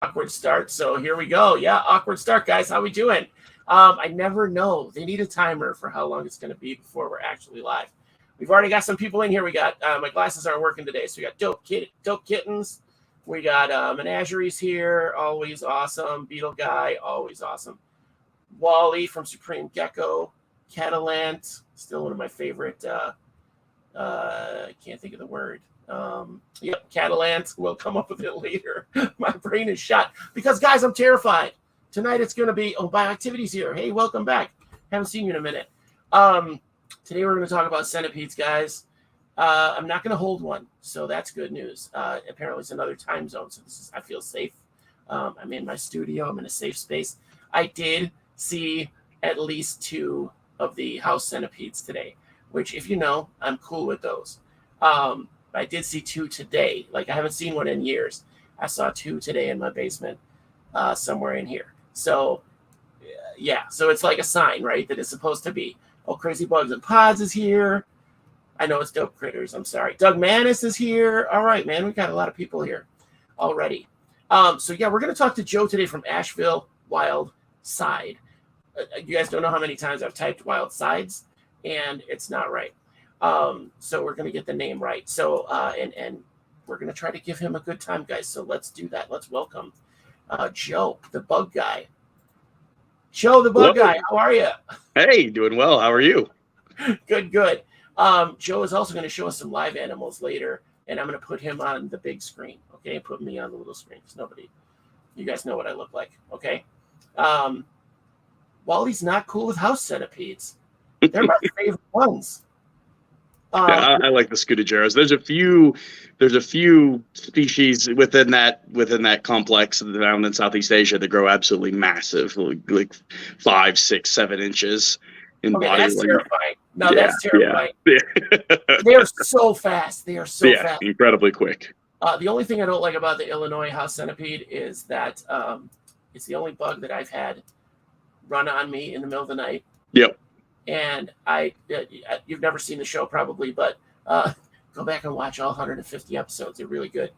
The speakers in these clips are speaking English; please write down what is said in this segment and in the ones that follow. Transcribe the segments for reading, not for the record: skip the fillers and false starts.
Awkward start. So here we go. Yeah, awkward start, guys. How we doing? I never know. They need a timer for how long it's going to be before we're actually live. We've already got some people in here. We got my glasses aren't working today, so we got dope kittens. We got menageries here, always awesome. Beetle guy, always awesome. Wally from Supreme Gecko, Catalant, still one of my favorite. I can't think of the word. Yep, Catalant. We'll come up with it later. My brain is shot because, guys, I'm terrified. Tonight it's going to be Bioactivity's here. Hey, welcome back. Haven't seen you in a minute. Today we're going to talk about centipedes, guys. I'm not going to hold one, so that's good news. Apparently it's another time zone, so I feel safe. I'm in my studio. I'm in a safe space. I did see at least 2 of the house centipedes today, which, if you know, I'm cool with those. I did see 2 today. Like, I haven't seen one in years. I saw 2 today in my basement, somewhere in here. So, yeah. So it's like a sign, right, that it's supposed to be. Oh, Crazy Bugs and Pods is here. I know it's Dope Critters. I'm sorry. Doug Manis is here. All right, man. We got a lot of people here already. So, yeah, we're going to talk to Joe today from Asheville Wildside. You guys don't know how many times I've typed Wild Sides, and it's not right. So we're going to get the name right. So, and we're going to try to give him a good time, guys. So let's do that. Let's welcome Joe, the bug guy. Joe, the bug guy. How are you? Hey, doing well. How are you? Good. Joe is also going to show us some live animals later, and I'm going to put him on the big screen. Okay. Put me on the little screen because you guys know what I look like. Okay. Wally's not cool with house centipedes. They're my favorite ones. Yeah, I like the scudigeras. There's a few species within that complex down in Southeast Asia that grow absolutely massive, like 5, 6, 7 inches in body. That's terrifying. No, that's terrifying. Yeah. They are so fast. They are so fast. Incredibly quick. The only thing I don't like about the Illinois house centipede is that it's the only bug that I've had run on me in the middle of the night. Yep. And you've never seen the show probably, but go back and watch all 150 episodes. They're really good.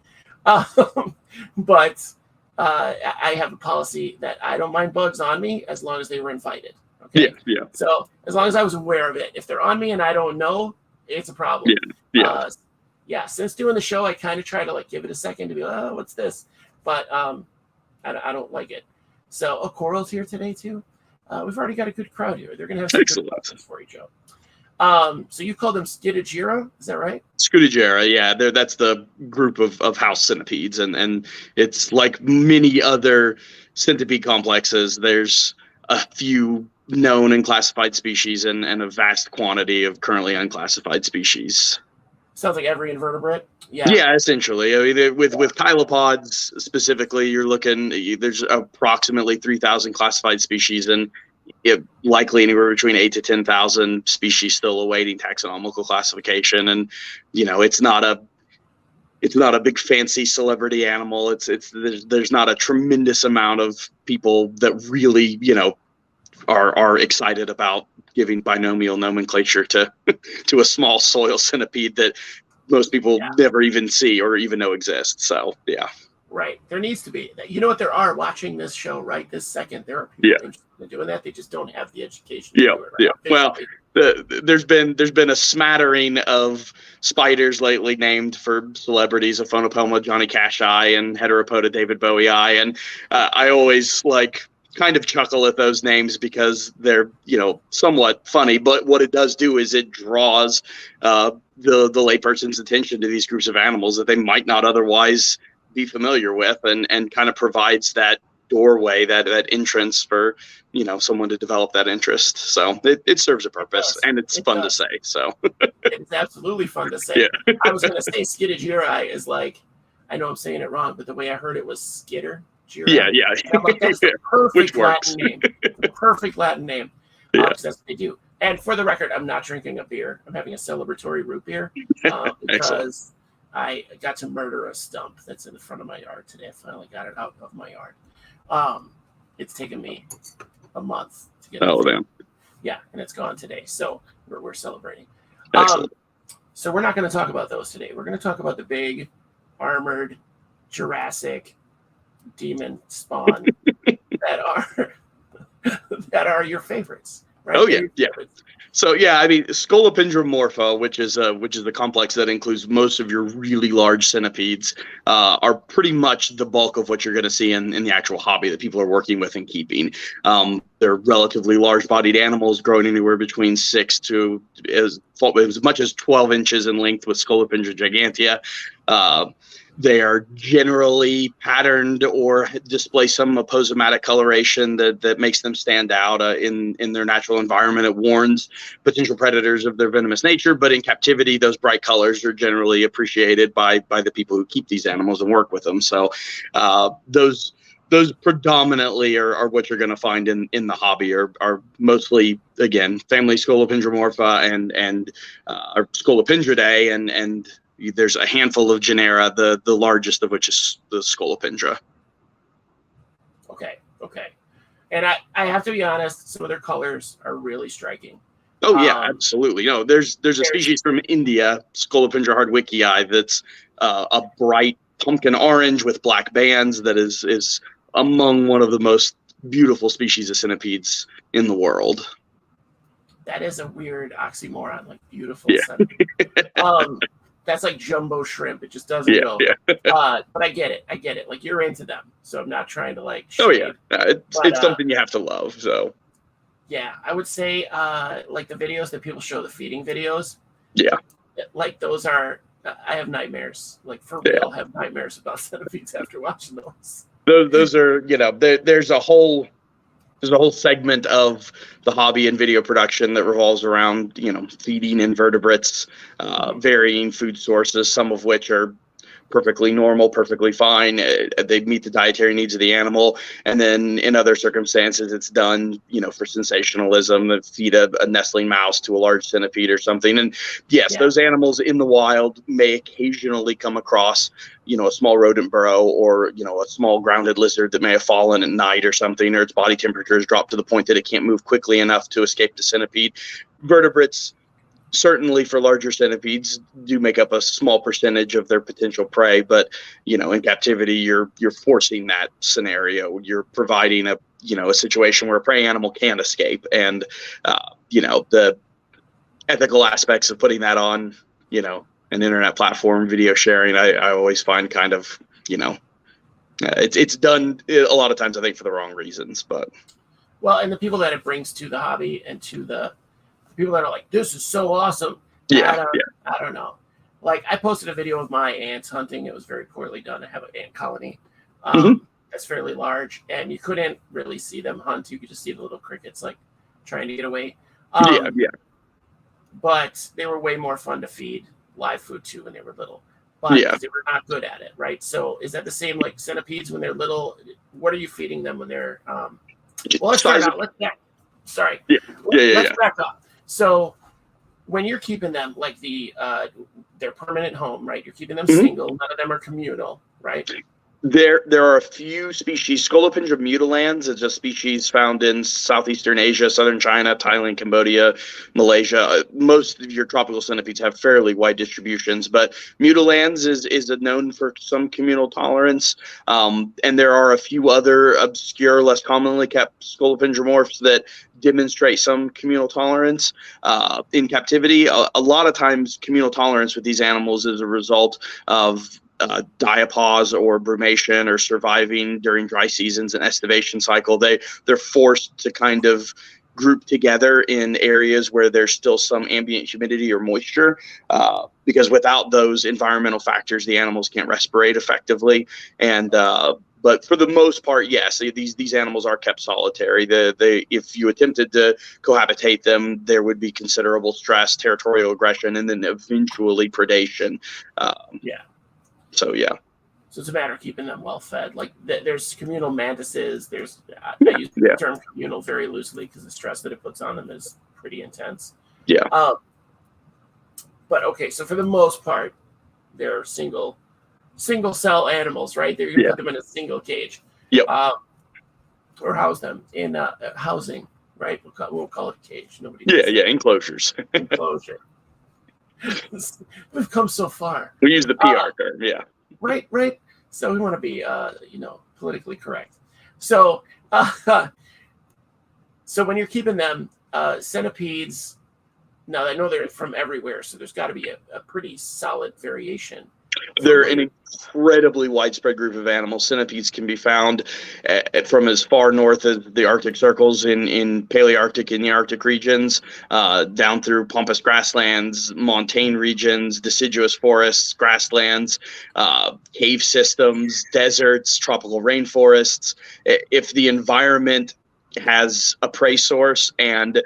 But I have a policy that I don't mind bugs on me as long as they were invited. Okay. Yeah. So as long as I was aware of it, if they're on me and I don't know, it's a problem. Yeah. Since doing the show, I kind of try to give it a second to be like, oh, what's this? But I don't like it. So Coral's here today too. We've already got a good crowd here. They're going to have some good questions for you, Joe. So you call them Scudigira, is that right? Scudigira, yeah. That's the group of house centipedes, and it's like many other centipede complexes. There's a few known and classified species and a vast quantity of currently unclassified species. Sounds like every invertebrate. Yeah, essentially. I mean, with copepods specifically, you're looking. There's approximately 3,000 classified species, and likely anywhere between 8,000 to 10,000 species still awaiting taxonomical classification. And it's not a big fancy celebrity animal. There's not a tremendous amount of people that really are excited about giving binomial nomenclature to a small soil centipede that most people never even see or even know exists. So, yeah. Right. There needs to be. You know what? There are watching this show right this second. There are people interested in doing that. They just don't have the education to do it. Right? Well, there's been a smattering of spiders lately named for celebrities: Aphonopelma Johnny Cash Eye and Heteropoda David Bowie Eye. And I always kind of chuckle at those names because they're somewhat funny, but what it does do is it draws the layperson's attention to these groups of animals that they might not otherwise be familiar with, and kind of provides that doorway, that entrance for someone to develop that interest. So it serves a purpose, and it's fun to say. So it's absolutely fun to say. Yeah. I was going to say Scudigira is I know I'm saying it wrong, but the way I heard it was Skitter. Yeah. I'm like, that's the perfect Latin name. The perfect Latin name. Because that's what they do. And for the record, I'm not drinking a beer. I'm having a celebratory root beer because I got to murder a stump that's in the front of my yard today. I finally got it out of my yard. It's taken me a month to get it. Oh, damn. Yeah, and it's gone today. So we're celebrating. Excellent. So we're not going to talk about those today. We're going to talk about the big, armored, Jurassic, demon spawn that are your favorites, right? Oh yeah, yeah. So yeah, I mean, scolopendra morpha, which is the complex that includes most of your really large centipedes, are pretty much the bulk of what you're going to see in the actual hobby that people are working with and keeping. They're relatively large-bodied animals, growing anywhere between 6 to as much as 12 inches in length with Scolopendra gigantea. They are generally patterned or display some aposematic coloration that makes them stand out in their natural environment. It warns potential predators of their venomous nature, but in captivity, those bright colors are generally appreciated by the people who keep these animals and work with them. So those predominantly are what you're going to find in the hobby are mostly, again, family Scolopendra morpha and Scolopendridae and there's a handful of genera, the largest of which is the Scolopendra. Okay. And I have to be honest, some of their colors are really striking. Oh yeah, absolutely. No, there's a species from India, Scolopendra hardwickii, that's a bright pumpkin orange with black bands that is among one of the most beautiful species of centipedes in the world. That is a weird oxymoron, like beautiful centipede. That's like jumbo shrimp. It just doesn't go. Yeah. But I get it. Like, you're into them, so I'm not trying to like. Oh yeah, it's something you have to love. So. Yeah, I would say like the videos that people show, the feeding videos. Yeah. Like those are. I have nightmares. Like for real, have nightmares about centipedes after watching those. Those are, there's a whole segment of the hobby and video production that revolves around, feeding invertebrates, varying food sources, some of which are perfectly normal, perfectly fine. They meet the dietary needs of the animal. And then in other circumstances, it's done, for sensationalism, that feed a nestling mouse to a large centipede or something. And yes, those animals in the wild may occasionally come across, a small rodent burrow or, a small grounded lizard that may have fallen at night or something, or its body temperature has dropped to the point that it can't move quickly enough to escape the centipede. Vertebrates, certainly for larger centipedes, do make up a small percentage of their potential prey, but in captivity you're forcing that scenario. You're providing a situation where a prey animal can't escape, and the ethical aspects of putting that on an internet platform, video sharing, I always find kind of it's done a lot of times, I think, for the wrong reasons. But and the people that it brings to the hobby and to the people that are like, this is so awesome. I don't know. Like, I posted a video of my ants hunting. It was very poorly done. I have an ant colony that's fairly large, and you couldn't really see them hunt. You could just see the little crickets like trying to get away. But they were way more fun to feed live food to when they were little. But they were not good at it, right? So is that the same like centipedes when they're little? What are you feeding them when they're let's start out. Let's back up. So when you're keeping them like their permanent home, right? You're keeping them single. None of them are communal, right? There are a few species. Scolopendra mutilans is a species found in southeastern Asia, southern China, Thailand, Cambodia, Malaysia. Most of your tropical centipedes have fairly wide distributions, but mutilans is known for some communal tolerance. And there are a few other obscure, less commonly kept Scolopendra morphs that demonstrate some communal tolerance in captivity. A lot of times communal tolerance with these animals is a result of diapause or brumation or surviving during dry seasons and estivation cycle. They're forced to kind of group together in areas where there's still some ambient humidity or moisture, because without those environmental factors, the animals can't respirate effectively. And but for the most part, yes, these animals are kept solitary. If you attempted to cohabitate them, there would be considerable stress, territorial aggression, and then eventually predation. So it's a matter of keeping them well fed. Like there's communal mantises. I use the term communal very loosely because the stress that it puts on them is pretty intense. But okay, so for the most part, they're single cell animals, right? They're gonna put them in a single cage. Or house them in housing, right? We'll call it a cage. Nobody. Enclosures. Enclosure. We've come so far. We use the PR term, Right. So we want to be, politically correct. So, so when you're keeping them, centipedes, now I know they're from everywhere, so there's got to be a pretty solid variation. They're an incredibly widespread group of animals. Centipedes can be found from as far north as the Arctic circles in Palearctic and the Arctic regions, down through pampas grasslands, montane regions, deciduous forests, grasslands, cave systems, deserts, tropical rainforests. If the environment has a prey source and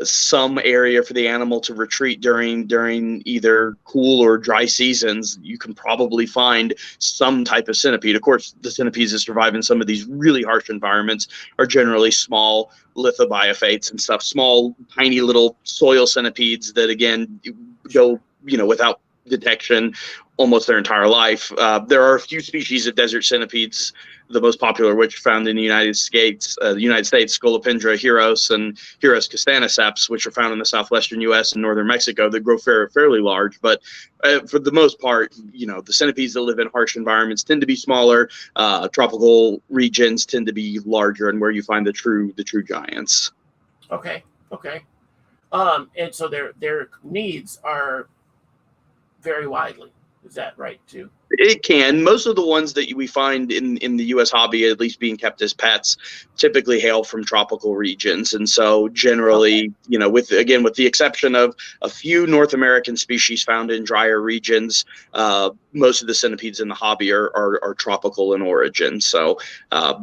some area for the animal to retreat during either cool or dry seasons, you can probably find some type of centipede. Of course, the centipedes that survive in some of these really harsh environments are generally small lithobiophates and stuff, small, tiny little soil centipedes that, again, go, without detection almost their entire life. There are a few species of desert centipedes, the most popular which found in the United States, scolopendra heros and heros castaniceps, which are found in the southwestern U.S. and northern Mexico, that grow fairly large. But for the most part, the centipedes that live in harsh environments tend to be smaller. Tropical regions tend to be larger, and where you find the true giants. Okay. And so their needs are very widely. Is that right too? It can. Most of the ones that we find in the U.S. hobby, at least being kept as pets, typically hail from tropical regions. And so generally, with the exception of a few North American species found in drier regions, most of the centipedes in the hobby are tropical in origin. So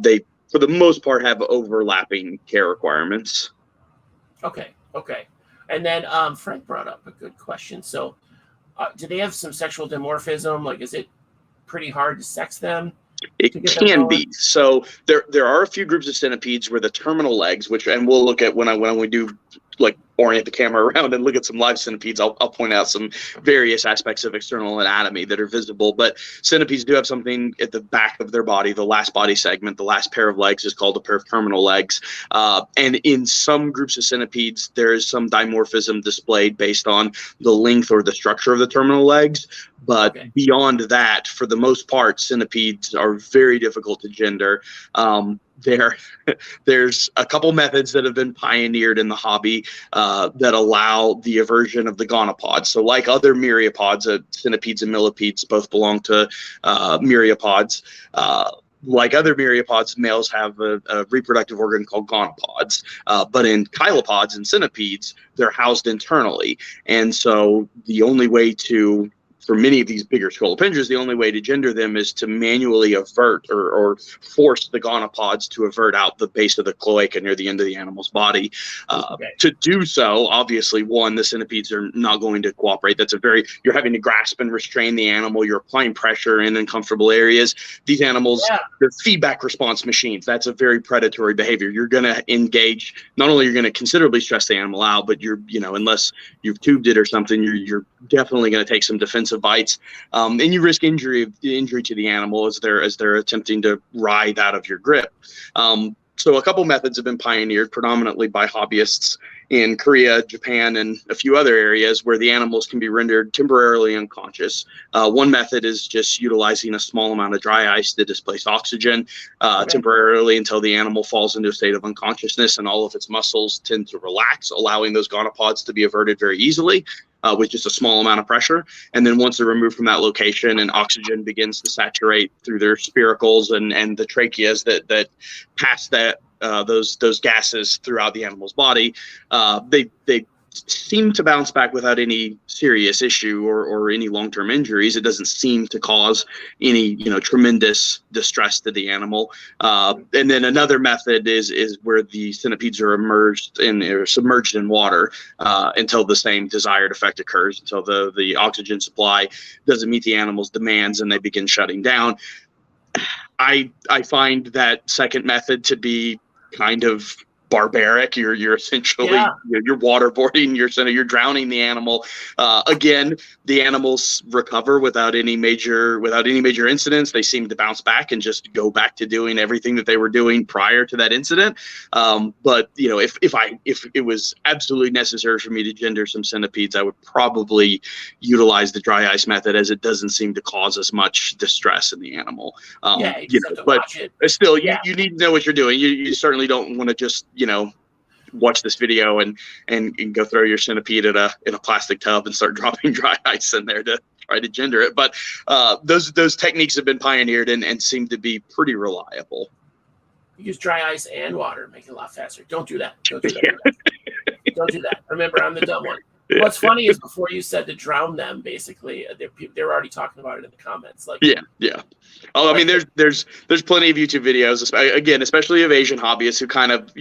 they, for the most part, have overlapping care requirements. Okay. And then Frank brought up a good question. So do they have some sexual dimorphism? Like, is it pretty hard to sex them? It can be. So there are a few groups of centipedes where the terminal legs, and we'll look at when we do like orient the camera around and look at some live centipedes, I'll point out some various aspects of external anatomy that are visible. But centipedes do have something at the back of their body, the last body segment, the last pair of legs is called a pair of terminal legs. And in some groups of centipedes, there is some dimorphism displayed based on the length or the structure of the terminal legs. But beyond that, for the most part, centipedes are very difficult to gender. There's a couple methods that have been pioneered in the hobby that allow the aversion of the gonopods. So like other myriapods, centipedes and millipedes both belong to myriapods. Like other myriapods, males have a reproductive organ called gonopods. But in chilopods and centipedes, they're housed internally. And so the only way for many of these bigger scolopendras, the only way to gender them is to manually avert or force the gonopods to avert out the base of the cloaca near the end of the animal's body. To do so, obviously, the centipedes are not going to cooperate. You're having to grasp and restrain the animal. You're applying pressure in uncomfortable areas. These animals, they're feedback response machines. That's a very predatory behavior. You're going to engage, not only you're going to considerably stress the animal out, but unless you've tubed it or something, you're definitely going to take some defensive bites, and you risk injury to the animal as they're attempting to writhe out of your grip. So a couple methods have been pioneered predominantly by hobbyists in Korea, Japan, and a few other areas where the animals can be rendered temporarily unconscious. One method is just utilizing a small amount of dry ice to displace oxygen temporarily until the animal falls into a state of unconsciousness and all of its muscles tend to relax, allowing those gonopods to be averted very easily. With just a small amount of pressure. And then once they're removed from that location and oxygen begins to saturate through their spiracles and the tracheas that pass those gases throughout the animal's body, they seem to bounce back without any serious issue or any long-term injuries. It doesn't seem to cause any tremendous distress to the animal. And then another method is where the centipedes are submerged in water until the same desired effect occurs, until the oxygen supply doesn't meet the animal's demands and they begin shutting down. I find that second method to be kind of barbaric. You're essentially Yeah. you're waterboarding. You're drowning the animal. Again, the animals recover without any major incidents. They seem to bounce back and just go back to doing everything that they were doing prior to that incident. But if it was absolutely necessary for me to gender some centipedes, I would probably utilize the dry ice method, as it doesn't seem to cause as much distress in the animal. Yeah, you just have to watch it. Still, you need to know what you're doing. You certainly don't want to just watch this video and go throw your centipede in a plastic tub and start dropping dry ice in there to try to gender it. But those techniques have been pioneered and seem to be pretty reliable. Use dry ice and water, make it a lot faster. Don't do that. Don't do that. Don't do that. Remember, I'm the dumb one. What's funny is before you said to drown them, basically, they were already talking about it in the comments. Yeah. Oh, I mean, there's plenty of YouTube videos, again, especially of Asian hobbyists who kind of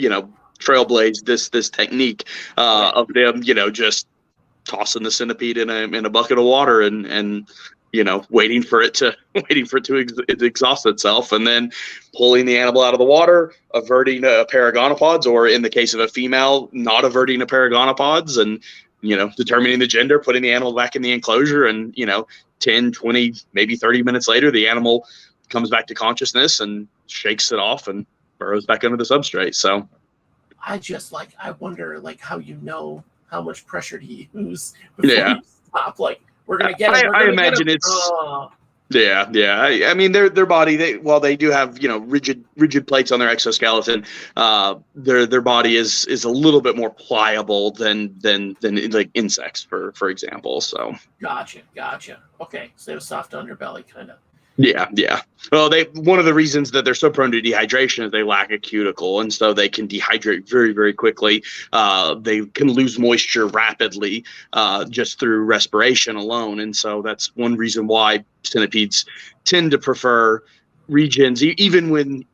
trailblazed this technique of them, just tossing the centipede in a bucket of water and waiting for it to exhaust itself, and then pulling the animal out of the water, averting a pair of gonopods, or in the case of a female, not averting a pair of gonopods, and determining the gender, putting the animal back in the enclosure, and 10, 20, maybe 30 minutes later, the animal comes back to consciousness and shakes it off and burrows back under the substrate. So I wonder how much pressure to use before you stop. We're gonna get it. I imagine it's I mean, their body, they do have rigid plates on their exoskeleton. Their body is a little bit more pliable than like insects, for example. So gotcha. Okay, so they have a soft underbelly, kind of. Yeah. Well, one of the reasons that they're so prone to dehydration is they lack a cuticle, and so they can dehydrate very, very quickly. They can lose moisture rapidly just through respiration alone, and so that's one reason why centipedes tend to prefer regions, even when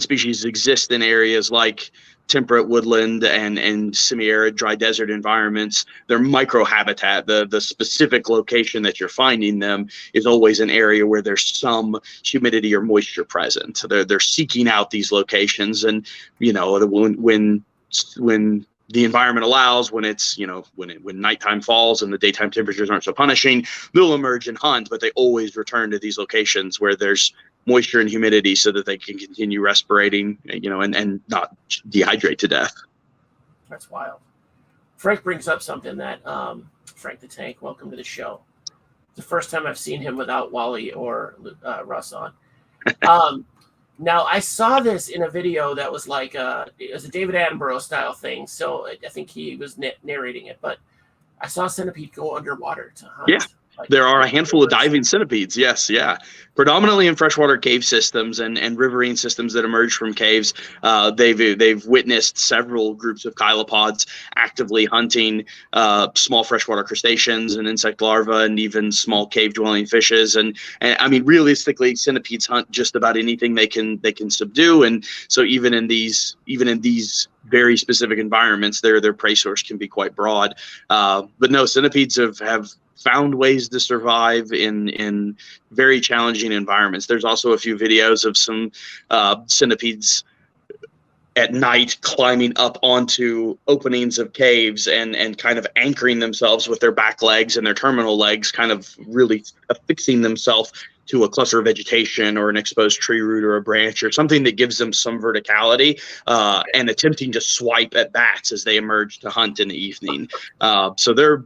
species exist in areas like temperate woodland and semi-arid dry desert environments. Their microhabitat, the specific location that you're finding them, is always an area where there's some humidity or moisture present. So they're seeking out these locations, and when the environment allows, when it's when nighttime falls and the daytime temperatures aren't so punishing, they'll emerge and hunt, but they always return to these locations where there's moisture and humidity so that they can continue respirating, and not dehydrate to death. That's wild. Frank brings up something that Frank the Tank, welcome to the show. It's the first time I've seen him without Wally or Russ on. Now, I saw this in a video that was it was a David Attenborough style thing, so I think he was narrating it, but I saw a centipede go underwater to hunt. Yeah. There are a handful of diving centipedes, yes, yeah. Predominantly in freshwater cave systems and riverine systems that emerge from caves. They've witnessed several groups of chilopods actively hunting small freshwater crustaceans and insect larvae and even small cave-dwelling fishes. And I mean, realistically, centipedes hunt just about anything they can subdue. And so even in these very specific environments, their prey source can be quite broad. But no, centipedes have found ways to survive in very challenging environments. There's also a few videos of some centipedes at night climbing up onto openings of caves and kind of anchoring themselves with their back legs and their terminal legs, kind of really affixing themselves to a cluster of vegetation or an exposed tree root or a branch or something that gives them some verticality, and attempting to swipe at bats as they emerge to hunt in the evening. So they're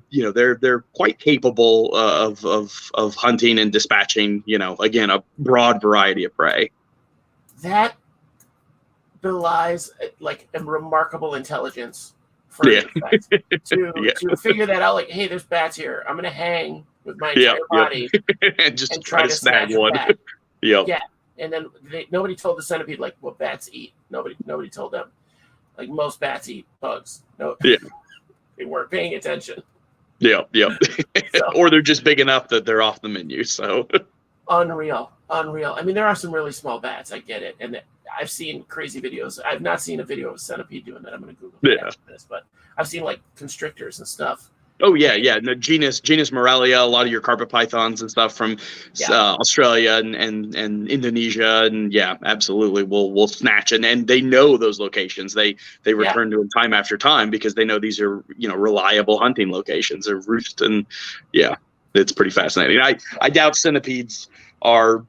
quite capable of hunting and dispatching, again, a broad variety of prey. That belies a remarkable intelligence for to figure that out. Hey, there's bats here. I'm gonna hang with my entire body and try to snag one. Yeah, and then nobody told the centipede what bats eat. Nobody told them. Most bats eat bugs. No, they weren't paying attention. Yeah. Or they're just big enough that they're off the menu. So unreal. I mean, there are some really small bats. I get it, and I've seen crazy videos. I've not seen a video of a centipede doing that. I'm going to Google this, but I've seen constrictors and stuff Oh yeah, yeah. No, genus Morelia, a lot of your carpet pythons and stuff from Australia and Indonesia, and yeah, absolutely. We'll snatch and they know those locations. They return to them time after time because they know these are reliable hunting locations. They're roost, and yeah, it's pretty fascinating. I doubt centipedes are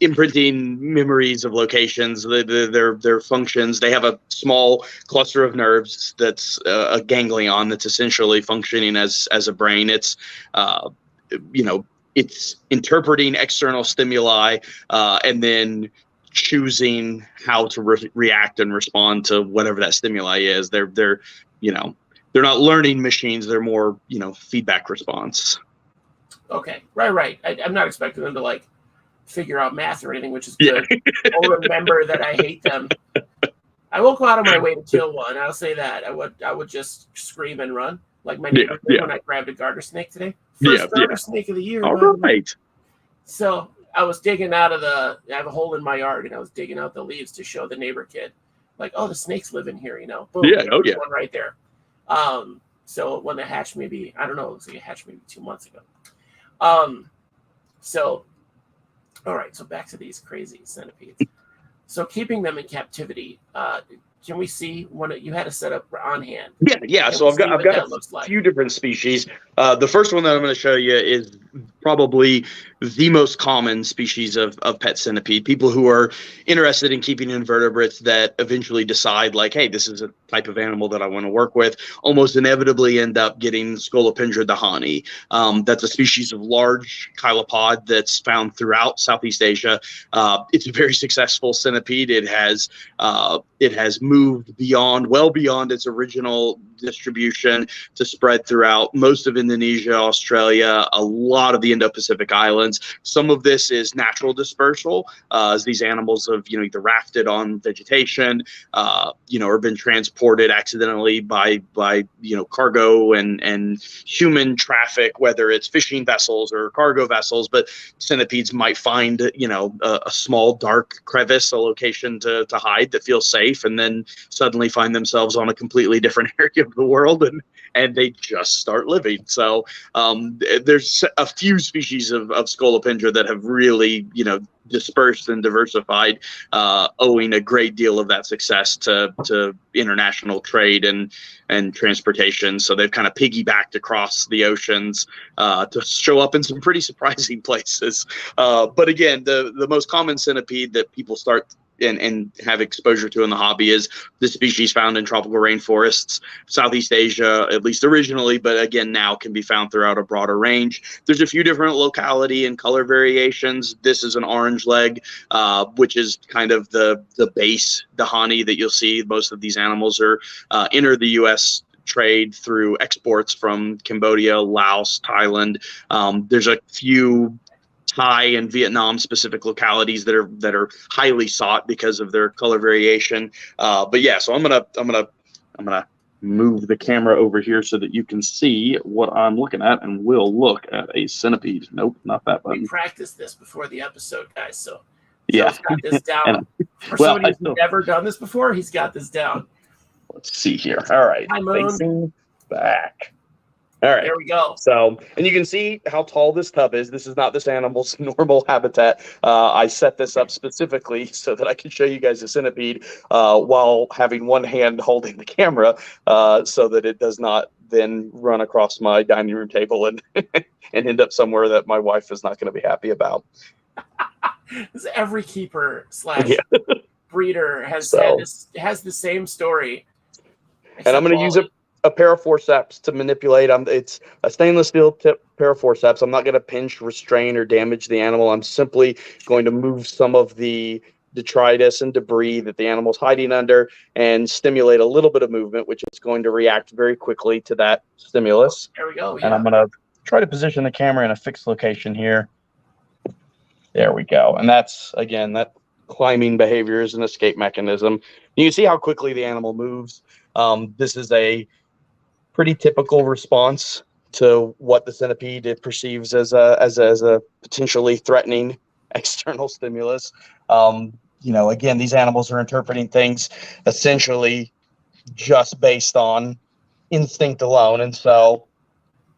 imprinting memories of locations, their functions. They have a small cluster of nerves that's a ganglion that's essentially functioning as a brain. It's it's interpreting external stimuli and then choosing how to react and respond to whatever that stimuli is. They're not learning machines. They're more feedback response. Okay, right. I'm not expecting them to figure out math or anything, which is good. I'll remember that I hate them. I won't go out of my way to kill one. I'll say that. I would just scream and run like my neighbor did when I grabbed a garter snake today. First garter snake of the year. All right. So I was digging out of I have a hole in my yard, and I was digging out the leaves to show the neighbor kid, oh, the snakes live in here, Boom, one right there. So when they hatched, maybe, I don't know, it looks like it hatched maybe 2 months ago. So, all right, so back to these crazy centipedes. So keeping them in captivity, can we see you had a setup on hand? Yeah. So I've got a few different species. The first one that I'm going to show you is probably the most common species of pet centipede. People who are interested in keeping invertebrates that eventually decide hey, this is a type of animal that I want to work with, almost inevitably end up getting Scolopendra dahani. That's a species of large chylopod that's found throughout Southeast Asia. It's a very successful centipede. It has moved well beyond its original distribution to spread throughout most of Indonesia, Australia, a lot of the Indo-Pacific islands. Some of this is natural dispersal, as these animals have either rafted on vegetation, or been transported accidentally by cargo and human traffic, whether it's fishing vessels or cargo vessels. But centipedes might find a small dark crevice, a location to hide that feels safe, and then suddenly find themselves on a completely different area of the world, and they just start living. So there's a few species of scolopendra that have really dispersed and diversified, owing a great deal of that success to international trade and transportation. So they've kind of piggybacked across the oceans to show up in some pretty surprising places. But again, the most common centipede that people start and have exposure to in the hobby is the species found in tropical rainforests, Southeast Asia, at least originally, but again, now can be found throughout a broader range. There's a few different locality and color variations. This is an orange leg, which is kind of the base dahani that you'll see. Most of these animals are enter the U.S. trade through exports from Cambodia, Laos, Thailand. There's a few Thai and Vietnam specific localities that are highly sought because of their color variation. But yeah, so I'm gonna move the camera over here so that you can see what I'm looking at, and we'll look at a centipede. Nope, not that button. We practiced this before the episode, guys. So yeah, Joe's got this down. For somebody who's never done this before, he's got this down. Let's see here. All right, facing back. All right. There we go. So, and you can see how tall this tub is. This is not this animal's normal habitat. I set this up specifically so that I can show you guys a centipede while having one hand holding the camera so that it does not then run across my dining room table and end up somewhere that my wife is not going to be happy about. Every keeper / breeder has the same story. And I'm going to use a pair of forceps to manipulate. It's a stainless steel tip pair of forceps. I'm not going to pinch, restrain, or damage the animal. I'm simply going to move some of the detritus and debris that the animal's hiding under and stimulate a little bit of movement, which is going to react very quickly to that stimulus. There we go. Yeah. And I'm going to try to position the camera in a fixed location here. There we go. And that's, again, that climbing behavior is an escape mechanism. You can see how quickly the animal moves. This is a pretty typical response to what the centipede perceives as a potentially threatening external stimulus. Again, these animals are interpreting things essentially just based on instinct alone. And so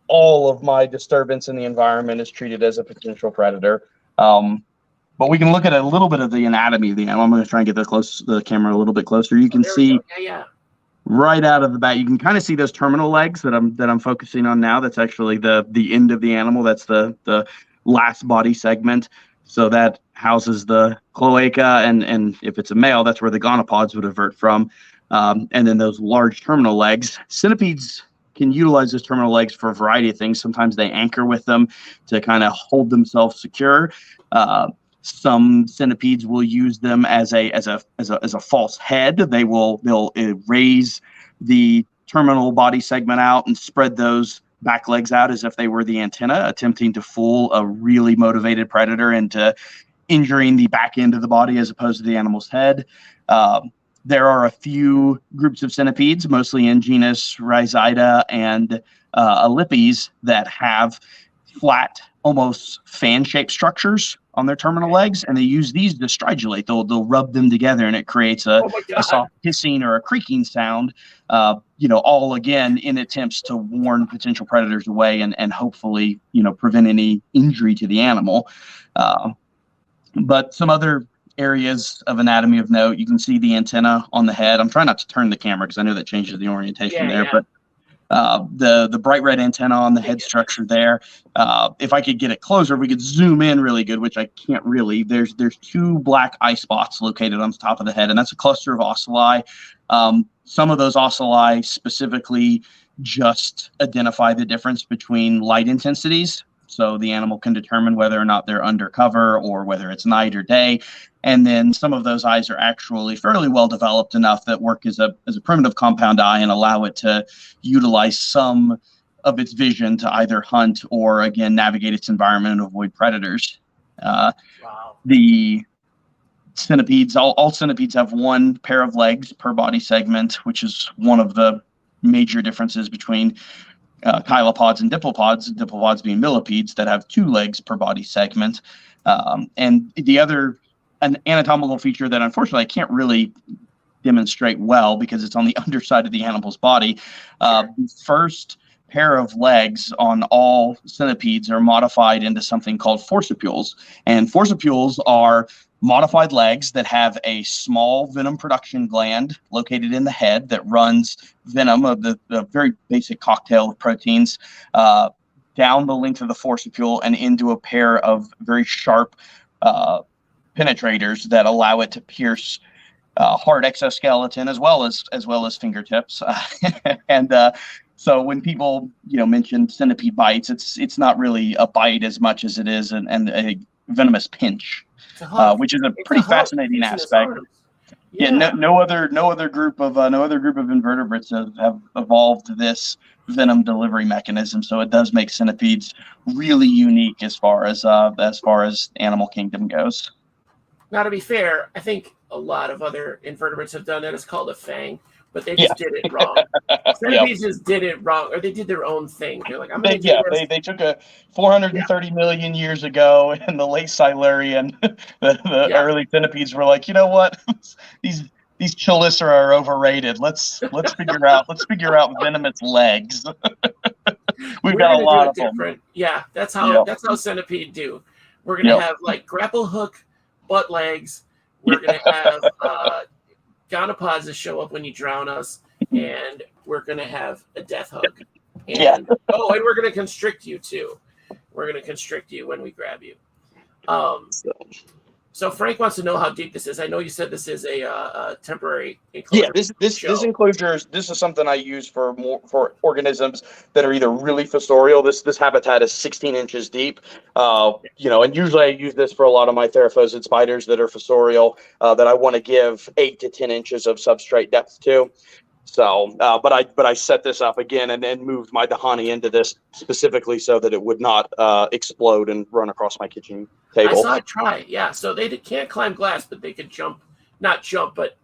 all of my disturbance in the environment is treated as a potential predator. But we can look at a little bit of the anatomy of the animal. I'm going to try and get the camera a little bit closer. You can see right out of the bat, you can kind of see those terminal legs that I'm focusing on now. That's actually the end of the animal. That's the last body segment. So that houses the cloaca, and if it's a male, that's where the gonopods would avert from. And then those large terminal legs. Centipedes can utilize those terminal legs for a variety of things. Sometimes they anchor with them to kind of hold themselves secure. Some centipedes will use them as a false head. They'll raise the terminal body segment out and spread those back legs out as if they were the antenna, attempting to fool a really motivated predator into injuring the back end of the body as opposed to the animal's head. There are a few groups of centipedes, mostly in genus Rhizida and Ellipes, that have flat, almost fan-shaped structures on their terminal legs, and they use these to stridulate. They'll rub them together, and it creates a soft hissing or a creaking sound. All again in attempts to warn potential predators away and hopefully prevent any injury to the animal. But some other areas of anatomy of note, you can see the antenna on the head. I'm trying not to turn the camera because I know that changes the orientation there, but the bright red antenna on the head structure there. If I could get it closer, we could zoom in really good, which I can't really. There's two black eye spots located on the top of the head, and that's a cluster of ocelli. Some of those ocelli specifically just identify the difference between light intensities. So the animal can determine whether or not they're undercover or whether it's night or day. And then some of those eyes are actually fairly well developed enough that work as a primitive compound eye and allow it to utilize some of its vision to either hunt or, again, navigate its environment and avoid predators. The centipedes, all centipedes have one pair of legs per body segment, which is one of the major differences between chilopods and diplopods being millipedes that have two legs per body segment. And the other, an anatomical feature that unfortunately I can't really demonstrate well because it's on the underside of the animal's body. The first pair of legs on all centipedes are modified into something called forcipules. And forcipules are modified legs that have a small venom production gland located in the head that runs venom of the very basic cocktail of proteins down the length of the forcipule and into a pair of very sharp penetrators that allow it to pierce hard exoskeleton as well as fingertips. So when people mention centipede bites, it's not really a bite as much as it is and a venomous pinch. Which is a pretty fascinating aspect. No other group of invertebrates have evolved this venom delivery mechanism. So it does make centipedes really unique as far as animal kingdom goes. Now, to be fair, I think a lot of other invertebrates have done that. It's called a fang, but they just did it wrong. Centipedes just did it wrong, or they did their own thing. They're like, I'm going to do this. They took a 430 million years ago in the late Silurian. The early centipedes were like, you know what? These chelicera are overrated. Let's figure out venomous legs. We've got a lot of them. Yeah, that's how centipede do. We're gonna have like grapple hook butt legs. We're gonna have gonopods that show up when you drown us, and we're gonna have a death hook. And and we're gonna constrict you too. We're gonna constrict you when we grab you. So Frank wants to know how deep this is. I know you said this is a temporary enclosure. Yeah, this enclosure, this is something I use for organisms that are either really fossorial. This habitat is 16 inches deep. And usually I use this for a lot of my theraphosid spiders that are fossorial that I want to give 8 to 10 inches of substrate depth to. So, but I set this up again and then moved my Dahani into this specifically so that it would not explode and run across my kitchen table. I saw it try, yeah. So they can't climb glass, but they could not jump, but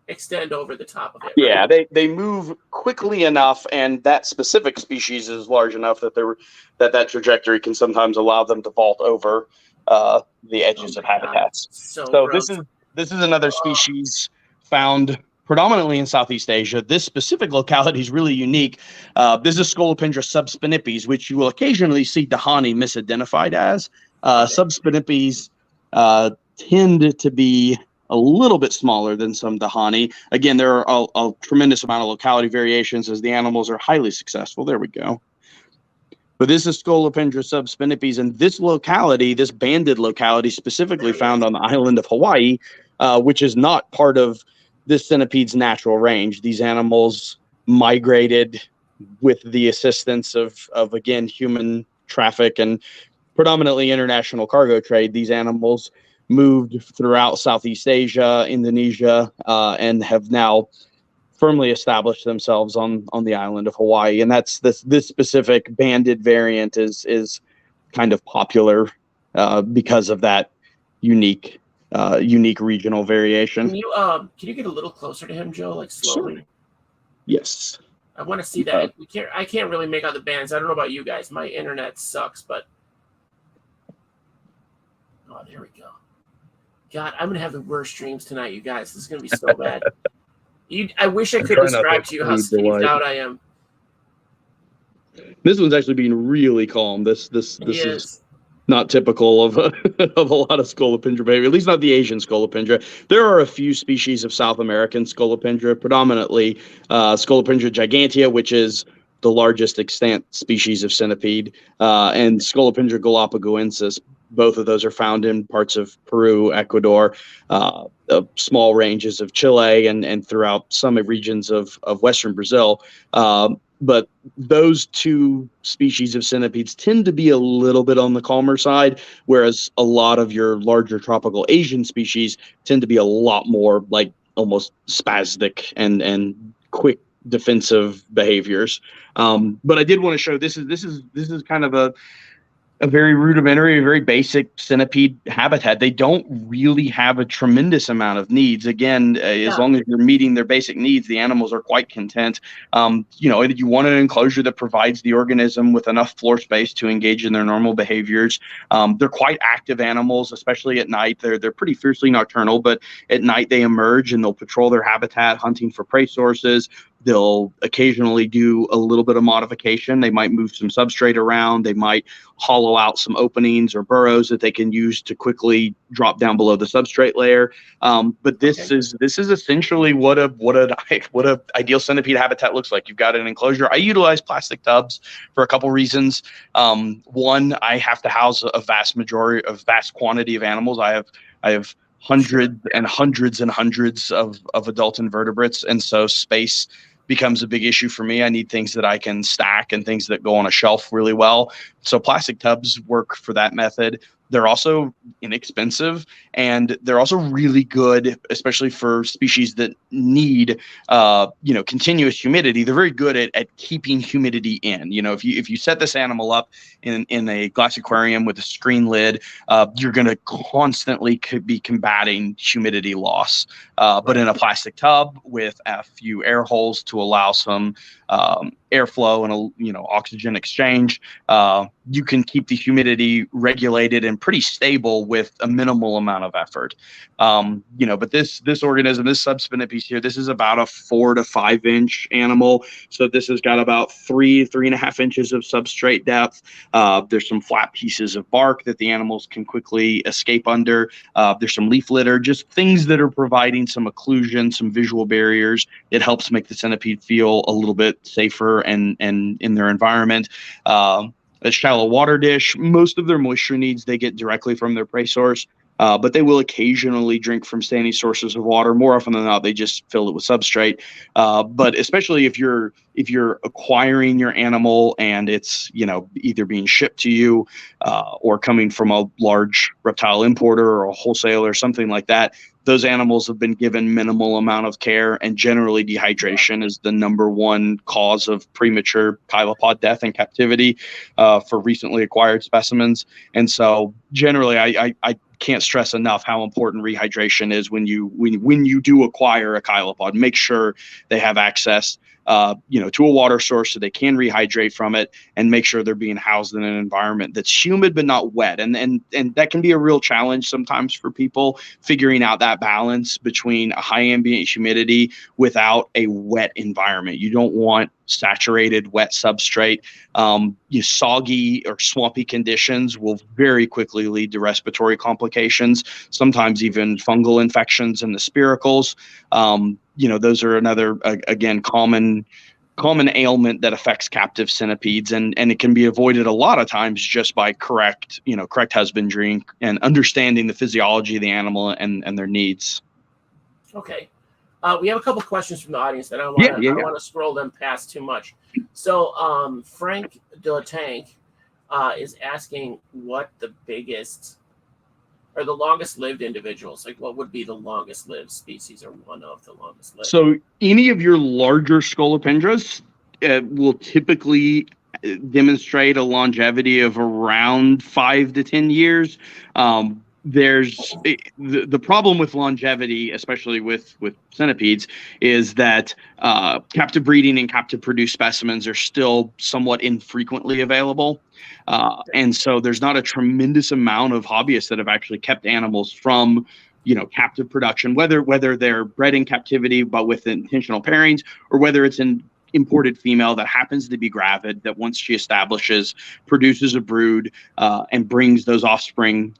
extend over the top of it. Yeah, right? They move quickly enough, and that specific species is large enough that that trajectory can sometimes allow them to vault over the edges of habitats. So this is another species found predominantly in Southeast Asia. This specific locality is really unique. This is Scolopendra subspinipes, which you will occasionally see Dahani misidentified as. Subspinipes tend to be a little bit smaller than some Dahani. Again, there are a tremendous amount of locality variations as the animals are highly successful. There we go. But this is Scolopendra subspinipes, and this locality, this banded locality, specifically found on the island of Hawaii, which is not part of this centipede's natural range. These animals migrated with the assistance of again, human traffic and predominantly international cargo trade. These animals moved throughout Southeast Asia, Indonesia, and have now firmly established themselves on the island of Hawaii. And that's this specific banded variant is kind of popular because of that unique regional variation. Can you get a little closer to him, Joe, like slowly? Sure. Yes. I want to see that. I can't really make out the bands. I don't know about you guys. My internet sucks, but oh, there we go. God, I'm gonna have the worst dreams tonight, you guys. This is gonna be so bad. I wish I could describe to you how skeeved out I am. This one's actually being really calm. This is not typical of of a lot of scolopendra behavior, at least not the Asian scolopendra. There are a few species of South American scolopendra, predominantly Scolopendra gigantea, which is the largest extant species of centipede, and Scolopendra galapagoensis. Both of those are found in parts of Peru, Ecuador, small ranges of Chile, and throughout some regions of Western Brazil. But those two species of centipedes tend to be a little bit on the calmer side, whereas a lot of your larger tropical Asian species tend to be a lot more like almost spastic and quick defensive behaviors. But I did want to show this is kind of a very rudimentary, very basic centipede habitat. They don't really have a tremendous amount of needs. Again, as long as you're meeting their basic needs, the animals are quite content. You want an enclosure that provides the organism with enough floor space to engage in their normal behaviors. They're quite active animals, especially at night. They're pretty fiercely nocturnal, but at night they emerge and they'll patrol their habitat, hunting for prey sources. They'll occasionally do a little bit of modification. They might move some substrate around. They might hollow out some openings or burrows that they can use to quickly drop down below the substrate layer. But this is essentially what a ideal centipede habitat looks like. You've got an enclosure. I utilize plastic tubs for a couple reasons. One, I have to house a vast quantity of animals. I have hundreds and hundreds and hundreds of adult invertebrates, and so space becomes a big issue for me. I need things that I can stack and things that go on a shelf really well. So plastic tubs work for that method. They're also inexpensive, and they're also really good, especially for species that need, continuous humidity. They're very good at keeping humidity in. If you set this animal up in a glass aquarium with a screen lid, you're going to constantly be combating humidity loss. But in a plastic tub with a few air holes to allow some airflow and oxygen exchange, you can keep the humidity regulated and pretty stable with a minimal amount of effort. But this organism, this subspinipes here, this is about a 4 to 5 inch animal. So this has got about 3.5 inches of substrate depth. There's some flat pieces of bark that the animals can quickly escape under. There's some leaf litter, just things that are providing some occlusion, some visual barriers. It helps make the centipede feel a little bit safer and in their environment. A shallow water dish. Most of their moisture needs they get directly from their prey source, but they will occasionally drink from standing sources of water. More often than not, they just fill it with substrate. But especially if you're acquiring your animal and it's either being shipped to you or coming from a large reptile importer or a wholesaler or something like that, those animals have been given minimal amount of care, and generally dehydration is the number one cause of premature chylopod death in captivity for recently acquired specimens. And so generally, I can't stress enough how important rehydration is when you do acquire a chylopod. Make sure they have access to a water source so they can rehydrate from it, and make sure they're being housed in an environment that's humid but not wet. And that can be a real challenge sometimes for people, figuring out that balance between a high ambient humidity without a wet environment. You don't want saturated wet substrate. Soggy or swampy conditions will very quickly lead to respiratory complications, sometimes even fungal infections in the spiracles. Those are another, again, common ailment that affects captive centipedes, and it can be avoided a lot of times just by correct husbandry and understanding the physiology of the animal and their needs. Okay. We have a couple questions from the audience that I don't want to scroll them past too much. So Frank Diletank is asking what the biggest or the longest lived individuals, like what would be the longest lived species or one of the longest lived? So any of your larger scolopendras will typically demonstrate a longevity of around 5 to 10 years. There's the problem with longevity, especially with centipedes, is that captive breeding and captive produced specimens are still somewhat infrequently available. And so there's not a tremendous amount of hobbyists that have actually kept animals from, captive production, whether they're bred in captivity but with intentional pairings, or whether it's an imported female that happens to be gravid, that once she establishes, produces a brood and brings those offspring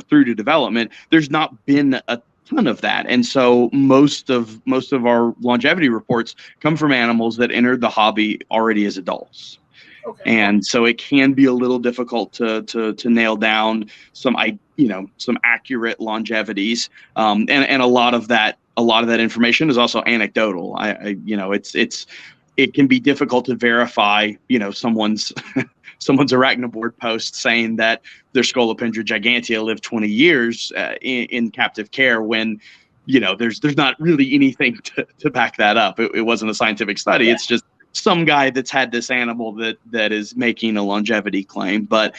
through to development. There's not been a ton of that, and so most of our longevity reports come from animals that entered the hobby already as adults. Okay. And so it can be a little difficult to nail down some accurate longevities, and a lot of that information is also anecdotal. It can be difficult to verify someone's arachnivore post saying that their Scolopendra gigantea lived 20 years in captive care, when there's not really anything to back that up. It wasn't a scientific study. Yeah. It's just some guy that's had this animal that is making a longevity claim. But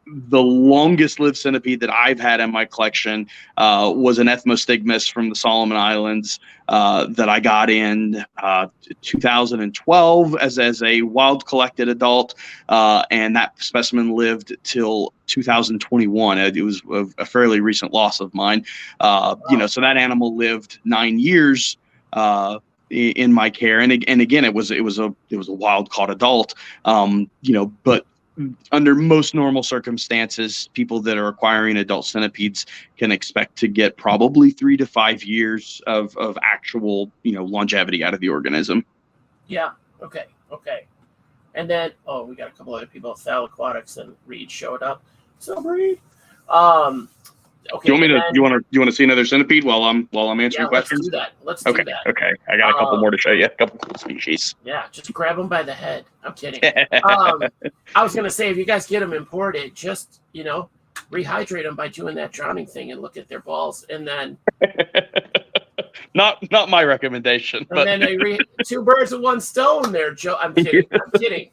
the longest lived centipede that I've had in my collection was an Ethmostigmus from the Solomon Islands that I got in 2012 as a wild collected adult, and that specimen lived till 2021. It was a fairly recent loss of mine. So that animal lived 9 years in my care, and again, it was a wild caught adult. But under most normal circumstances, people that are acquiring adult centipedes can expect to get probably 3 to 5 years of actual, longevity out of the organism. Yeah. Okay. And then, we got a couple other people. Thal Aquatics and Reed showed up. So Reed. Okay. You want to see another centipede while I'm answering questions? Let's do that. Okay. I got a couple more to show you. A couple cool species. Yeah, just grab them by the head. I'm kidding. I was gonna say, if you guys get them imported, just rehydrate them by doing that drowning thing and look at their balls, and then. Not my recommendation. And then two birds with one stone there, Joe. I'm kidding. I'm kidding.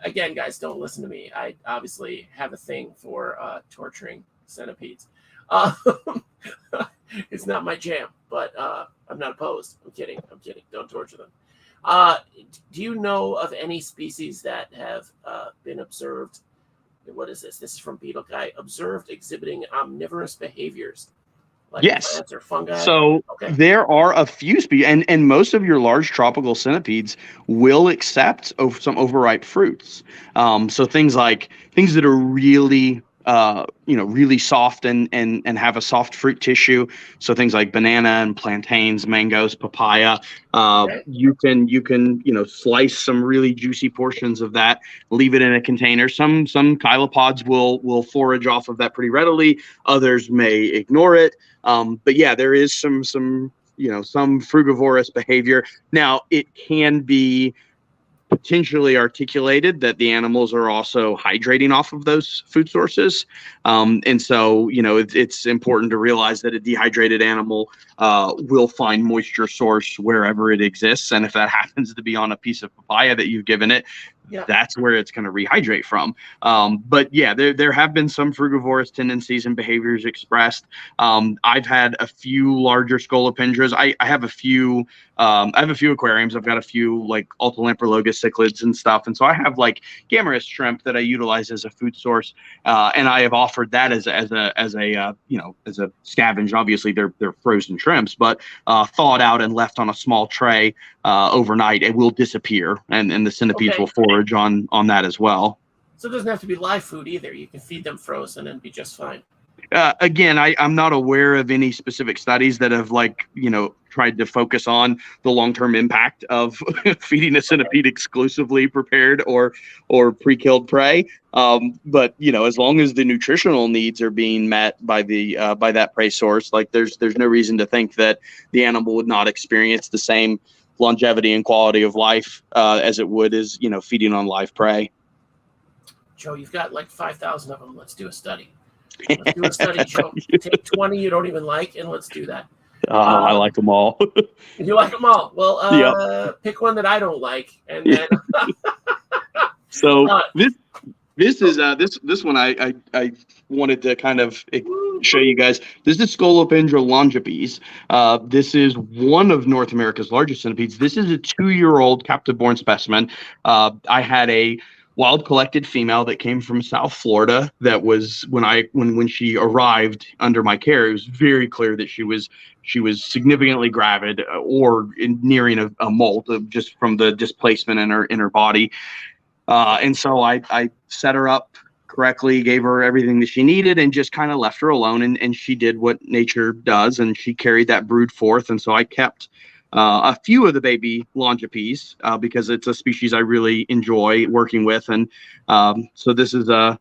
Again, guys, don't listen to me. I obviously have a thing for torturing centipedes. It's not my jam, but I'm not opposed. I'm kidding. Don't torture them. Do you know of any species that have been observed? What is this? This is from Beetle Guy. Observed exhibiting omnivorous behaviors. Like yes. Plants or fungi. So there are a few species, and most of your large tropical centipedes will accept some overripe fruits. So things that are really really soft and have a soft fruit tissue. So things like banana and plantains, mangoes, papaya. You can slice some really juicy portions of that, leave it in a container. Some chylopods will forage off of that pretty readily. Others may ignore it. But yeah, there is some frugivorous behavior. Now it can be potentially articulated that the animals are also hydrating off of those food sources. And so, it's important to realize that a dehydrated animal will find moisture source wherever it exists. And if that happens to be on a piece of papaya that you've given it, that's where it's going to rehydrate from. But yeah, there have been some frugivorous tendencies and behaviors expressed. I've had a few larger scolopendras. I have a few aquariums. I've got a few like Altolamprologus cichlids and stuff. And so I have like Gammarus shrimp that I utilize as a food source. And I have offered that as a scavenge. Obviously they're frozen shrimps, but thawed out and left on a small tray overnight, it will disappear, and the centipedes will forage on that as well. So it doesn't have to be live food either. You can feed them frozen and be just fine. Again, I'm not aware of any specific studies that have tried to focus on the long-term impact of feeding a centipede exclusively prepared or pre-killed prey. But as long as the nutritional needs are being met by that prey source, like there's no reason to think that the animal would not experience the same longevity and quality of life as it would as feeding on live prey. Joe, you've got like 5,000 of them. Let's do a study. Let's do a study, Joe. Take 20 you don't even like, and let's do that. I like them all. You like them all? Well, pick one that I don't like, and then. So this one I wanted to kind of show you guys. This is Scolopendra longipes. This is one of North America's largest centipedes. This is a 2-year-old captive-born specimen. I had a wild collected female that came from South Florida. That was when she arrived under my care, it was very clear that she was significantly gravid or nearing a molt just from the displacement in her body. And so I set her up correctly, gave her everything that she needed, and just kind of left her alone. And she did what nature does, and she carried that brood forth. And so I kept a few of the baby longipes because it's a species I really enjoy working with. And so this is a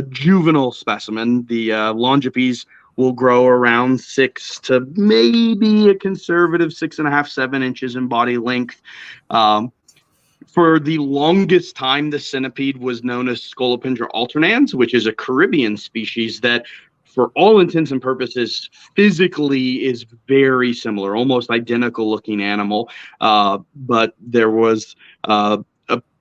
juvenile specimen. The longipes will grow around 6 to maybe a conservative 6.5, 7 inches in body length. For the longest time, the centipede was known as Scolopendra alternans, which is a Caribbean species that, for all intents and purposes, physically is very similar, almost identical looking animal. But there was a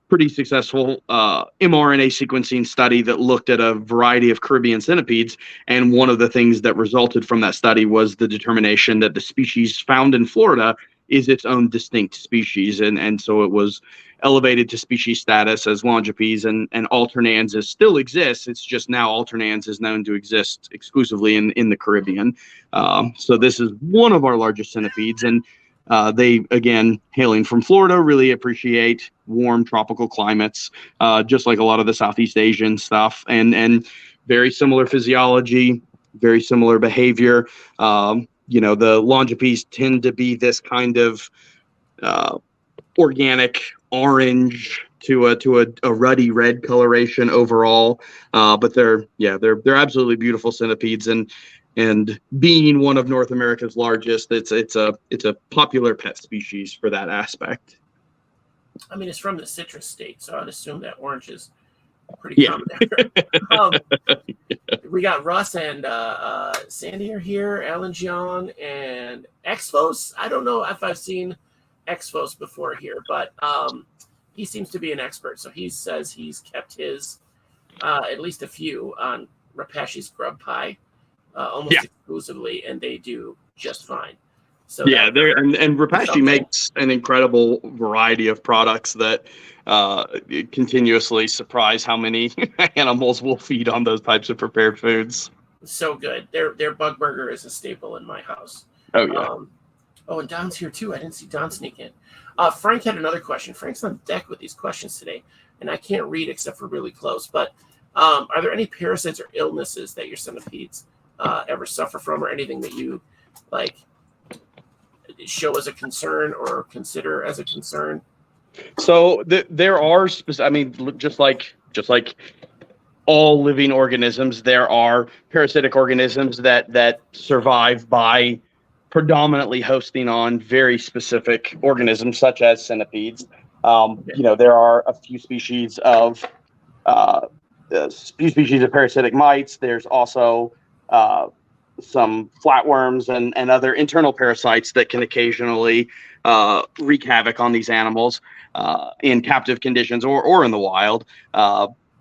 pretty successful mRNA sequencing study that looked at a variety of Caribbean centipedes. And one of the things that resulted from that study was the determination that the species found in Florida is its own distinct species. And so it was elevated to species status as longipes, and alternans still exists. It's just now alternans is known to exist exclusively in the Caribbean. So this is one of our largest centipedes, and they, again, hailing from Florida, really appreciate warm tropical climates, just like a lot of the Southeast Asian stuff, and very similar physiology, very similar behavior. The longipes tend to be this kind of organic orange to a ruddy red coloration overall, but they're absolutely beautiful centipedes, and being one of North America's largest, it's a popular pet species for that aspect. I mean, it's from the citrus state, so I'd assume that orange is pretty common there. We got Russ and Sandy are here, Alan Jeong, and Exfos. I don't know if I've seen Exfos before here, but he seems to be an expert. So he says he's kept his at least a few on Repashi's grub pie almost exclusively, and they do just fine. So and Repashi makes an incredible variety of products that continuously surprise how many animals will feed on those types of prepared foods. So good. Their bug burger is a staple in my house. Oh yeah. And Don's here too. I didn't see Don sneak in. Frank had another question. Frank's on deck with these questions today, and I can't read except for really close. But are there any parasites or illnesses that your centipedes ever suffer from, or anything that you like show as a concern or consider as a concern? So there are just like all living organisms, there are parasitic organisms that survive by predominantly hosting on very specific organisms, such as centipedes. There are a few species of parasitic mites. There's also some flatworms and other internal parasites that can occasionally wreak havoc on these animals in captive conditions or in the wild.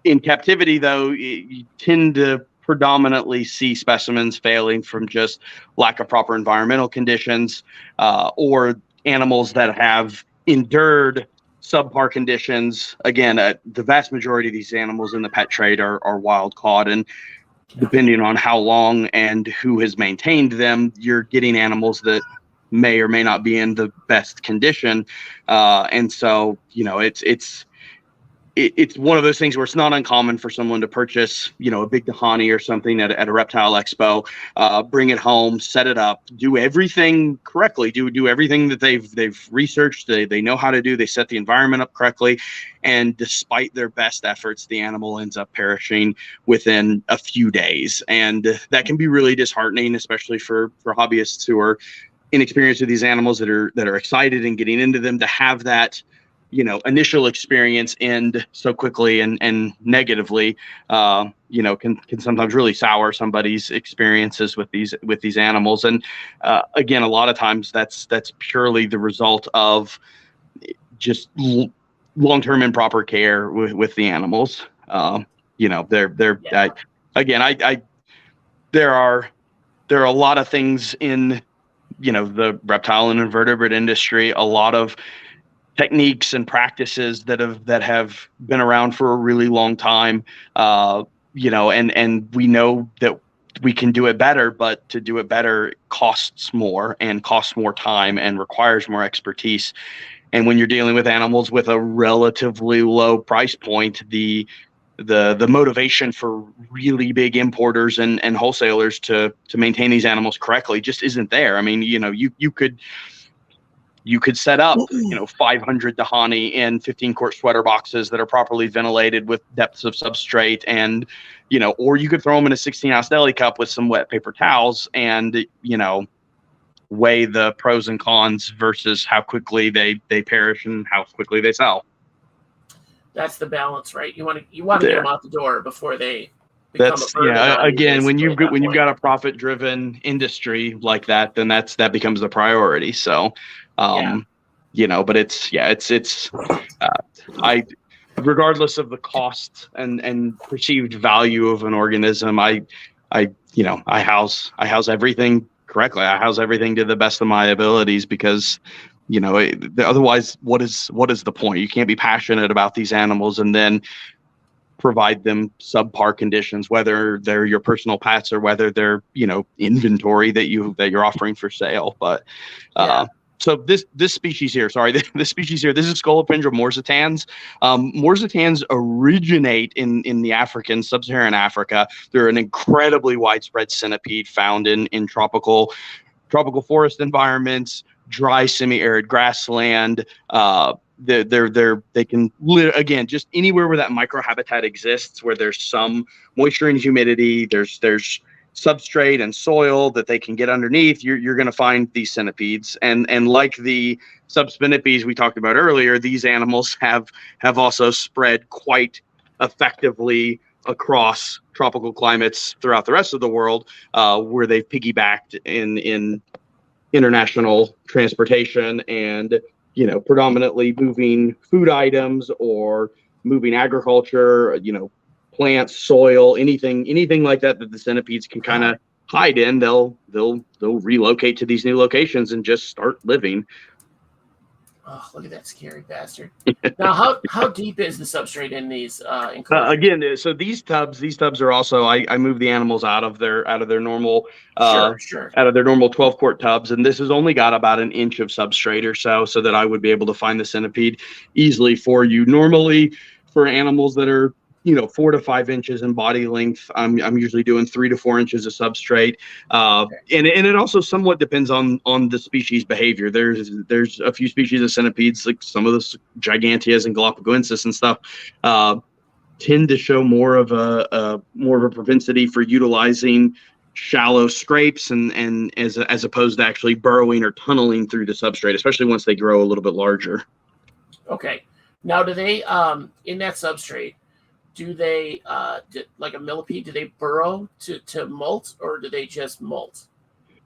In captivity, though, you tend to predominantly see specimens failing from just lack of proper environmental conditions or animals that have endured subpar conditions. Again, the vast majority of these animals in the pet trade are wild caught, and depending on how long and who has maintained them, you're getting animals that may or may not be in the best condition. And so, it's one of those things where it's not uncommon for someone to purchase, a big Dahani or something at a reptile expo, bring it home, set it up, do everything correctly, do everything that they've researched, they know how to do, they set the environment up correctly. And despite their best efforts, the animal ends up perishing within a few days. And that can be really disheartening, especially for hobbyists who are inexperienced with these animals that are excited and getting into them, to have that initial experience end so quickly and negatively, can sometimes really sour somebody's experiences with these animals. And again, a lot of times that's purely the result of just long-term improper care with the animals. There are a lot of things in the reptile and invertebrate industry, a lot of techniques and practices that have been around for a really long time, and we know that we can do it better, but to do it better costs more time and requires more expertise. And when you're dealing with animals with a relatively low price point, the motivation for really big importers and wholesalers to maintain these animals correctly just isn't there. I mean, you could set up, 500 Dahani in 15-quart sweater boxes that are properly ventilated with depths of substrate, and, or you could throw them in a 16-ounce deli cup with some wet paper towels and, weigh the pros and cons versus how quickly they perish and how quickly they sell. That's the balance, right? You want to get them out the door before they become a burden. Again, when you've got a profit-driven industry like that, then that becomes the priority. So, but it's regardless of the cost and perceived value of an organism, I house everything correctly. I house everything to the best of my abilities, because otherwise, what is the point? You can't be passionate about these animals and then provide them subpar conditions, whether they're your personal pets or whether they're inventory that you're offering for sale. But so this species here, this is Scolopendra morsitans. Morsitans originate in the sub-Saharan Africa. They're an incredibly widespread centipede found in tropical forest environments, dry semi-arid grassland. They can live, again, just anywhere where that microhabitat exists, where there's some moisture and humidity, there's substrate and soil that they can get underneath. You're going to find these centipedes, and like the subspinipedes we talked about earlier, these animals have also spread quite effectively across tropical climates throughout the rest of the world, where they've piggybacked in international transportation and predominantly moving food items or moving agriculture, plants, soil, anything like that the centipedes can kind of hide in. They'll relocate to these new locations and just start living. Oh, look at that scary bastard! Now, how deep is the substrate in these enclosures? Again, so these tubs are also, I move the animals out of their normal out of their normal 12-quart tubs, and this has only got about an inch of substrate or so that I would be able to find the centipede easily for you. Normally, for animals that are 4 to 5 inches in body length, I'm usually doing 3 to 4 inches of substrate, and it also somewhat depends on the species behavior. There's a few species of centipedes, like some of the giganteas and Galapagos and stuff, tend to show more of a propensity for utilizing shallow scrapes and as opposed to actually burrowing or tunneling through the substrate, especially once they grow a little bit larger. Okay, now do they in that substrate, do they like a millipede? Do they burrow to molt, or do they just molt?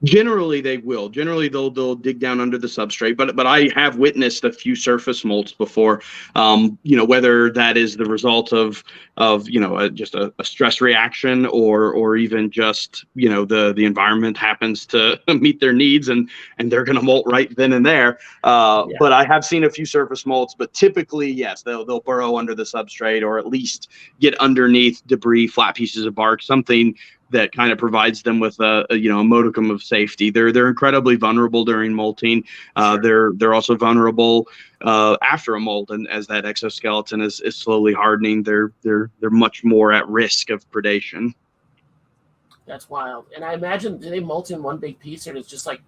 Generally, they will. Generally, they'll dig down under the substrate. But I have witnessed a few surface molts before. Whether that is the result of just a stress reaction, or even just the environment happens to meet their needs, and they're going to molt right then and there. But I have seen a few surface molts. But typically, yes, they'll burrow under the substrate, or at least get underneath debris, flat pieces of bark, something that kind of provides them with a modicum of safety. They're incredibly vulnerable during molting. They're also vulnerable after a molt, and as that exoskeleton is slowly hardening, they're much more at risk of predation. That's wild. And I imagine, do they molt in one big piece, or is it just like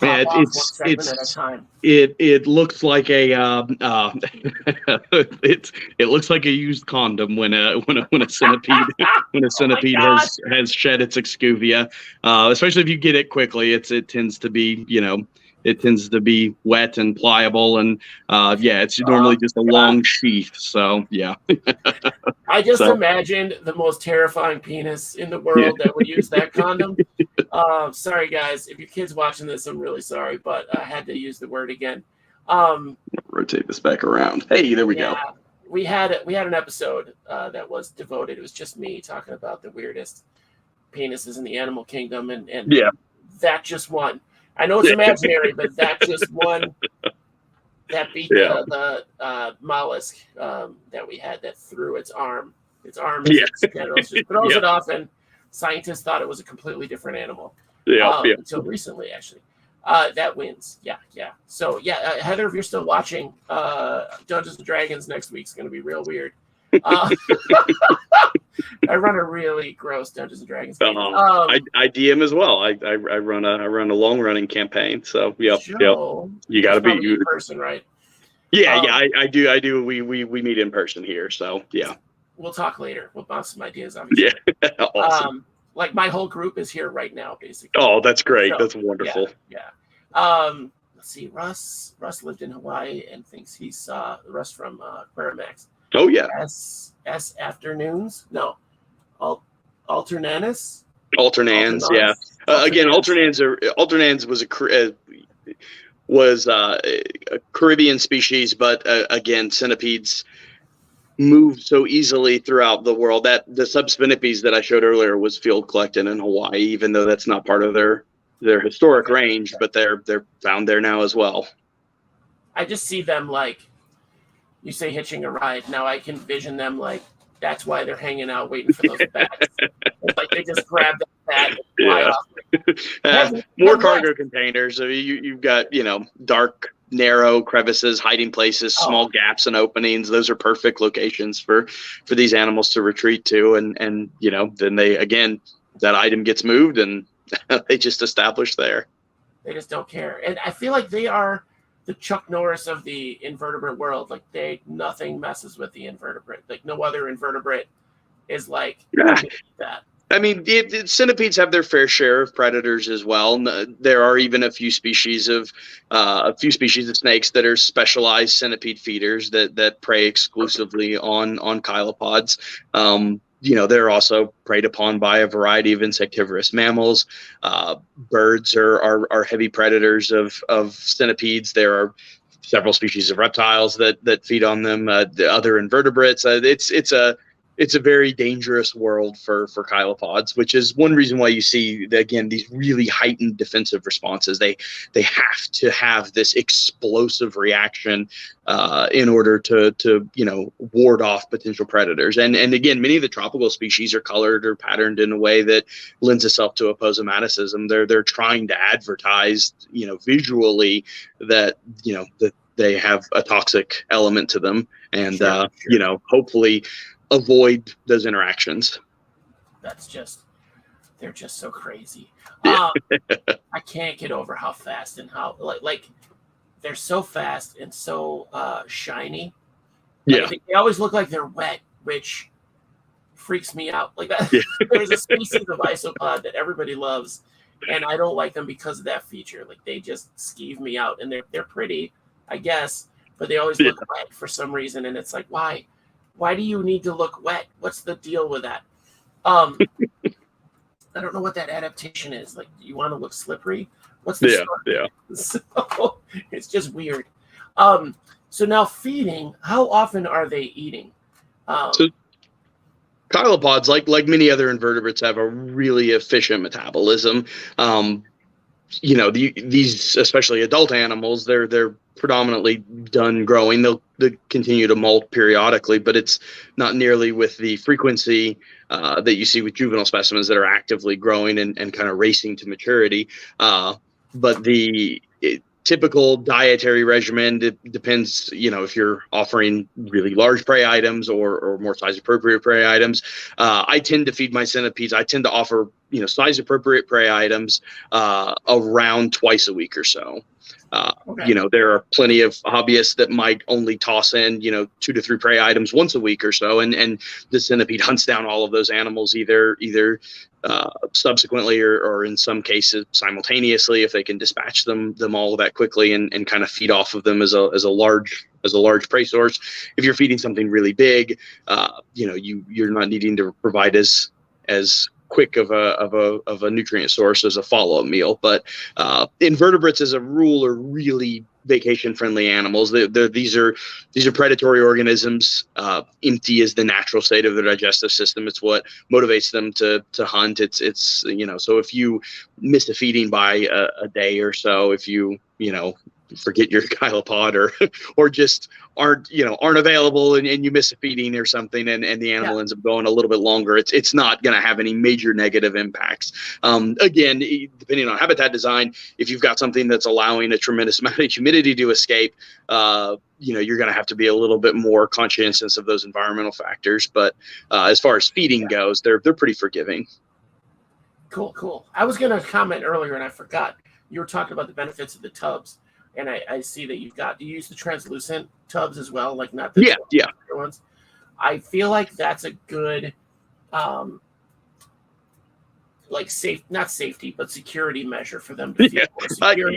Yeah, pop off one segment at a time? It looks like a it looks like a used condom when a centipede has shed its excuvia, especially if you get it quickly. It tends to be wet and pliable, and it's normally just a long sheath. So yeah. I just imagined the most terrifying penis in the world that would use that condom. Sorry guys, if your kid's watching this, I'm really sorry, but I had to use the word again. Rotate this back around. Hey, there we go. We had an episode that was devoted. It was just me talking about the weirdest penises in the animal kingdom, and that just won. I know it's imaginary, but that just won. That beat the mollusk that we had that threw its arm. Its genitals just throws it off, and scientists thought it was a completely different animal. Until recently, actually. That wins. Yeah. So, Heather, if you're still watching, Dungeons and Dragons next week is going to be real weird. I run a really gross Dungeons and Dragons game. I DM as well. I run a long running campaign. So you got to be in person, right? I do. We meet in person here. So yeah. We'll talk later. We'll bounce some ideas, obviously. Yeah. Awesome. Like my whole group is here right now, basically. Oh, that's great. So, that's wonderful. Yeah. Let's see. Russ lived in Hawaii and thinks he saw Russ from Aquarimax. Oh yeah. S afternoons? No. Alternans. Yeah. Again, alternans was a Caribbean species, but again, centipedes move so easily throughout the world that the subspinipes that I showed earlier was field collected in Hawaii, even though that's not part of their historic range, but they're found there now as well. I just see them like you say hitching a ride. Now I can vision them like that's why they're hanging out waiting for those bats. Like they just grab that bat and fly off. More cargo containers. So you've got dark, narrow crevices, hiding places, small gaps and openings. Those are perfect locations for these animals to retreat to, and then they again that item gets moved and they just establish there. They just don't care, and I feel like they are the Chuck Norris of the invertebrate world. Like nothing messes with the invertebrate. Like no other invertebrate is like that. I mean, centipedes have their fair share of predators as well. There are even a few species of snakes that are specialized centipede feeders that prey exclusively on chilopods. They're also preyed upon by a variety of insectivorous mammals. Birds are heavy predators of centipedes. There are several species of reptiles that feed on them. The other invertebrates. It's a very dangerous world for chilopods, which is one reason why you see, again, these really heightened defensive responses. They have to have this explosive reaction in order to ward off potential predators. And again, many of the tropical species are colored or patterned in a way that lends itself to aposomaticism. They're trying to advertise, visually that that they have a toxic element to them, and sure. Hopefully avoid those interactions. They're just so crazy. Yeah. I can't get over how fast and how like they're so fast and so shiny. Yeah. They always look like they're wet, which freaks me out. Like that. Yeah. There's a species of isopod that everybody loves, and I don't like them because of that feature. Like they just skeeve me out, and they're pretty, I guess, but they always look wet for some reason, and it's like, why Why do you need to look wet? What's the deal with that? I don't know what that adaptation is. Like, do you want to look slippery? What's the story? Yeah. So it's just weird. So now feeding, how often are they eating? So chilopods, like many other invertebrates, have a really efficient metabolism. These, especially adult animals, they're predominantly done growing. They'll continue to molt periodically, but it's not nearly with the frequency that you see with juvenile specimens that are actively growing and kind of racing to maturity. But the typical dietary regimen depends, if you're offering really large prey items or more size appropriate prey items. I tend to feed my centipedes. I tend to offer, size appropriate prey items around twice a week or so. Okay. There are plenty of hobbyists that might only toss in, 2 to 3 prey items once a week or so. And the centipede hunts down all of those animals either subsequently or in some cases simultaneously, if they can dispatch them all that quickly and kind of feed off of them as a large prey source. If you're feeding something really big, you're not needing to provide as quick of a nutrient source as a follow-up meal. But invertebrates as a rule are really vacation friendly animals. These are predatory organisms. Empty is the natural state of their digestive system. It's what motivates them to hunt. It's so if you miss a feeding by a day or so, if you forget your chylopod or just aren't available and you miss a feeding or something and the animal ends up going a little bit longer, it's not going to have any major negative impacts. Again, depending on habitat design, if you've got something that's allowing a tremendous amount of humidity to escape, you're going to have to be a little bit more conscientious of those environmental factors. But as far as feeding goes, they're pretty forgiving. Cool. I was going to comment earlier and I forgot. You were talking about the benefits of the tubs. And I see that you use the translucent tubs as well, like not the ones. I feel like that's a good, not safety, but security measure for them to feel more secure.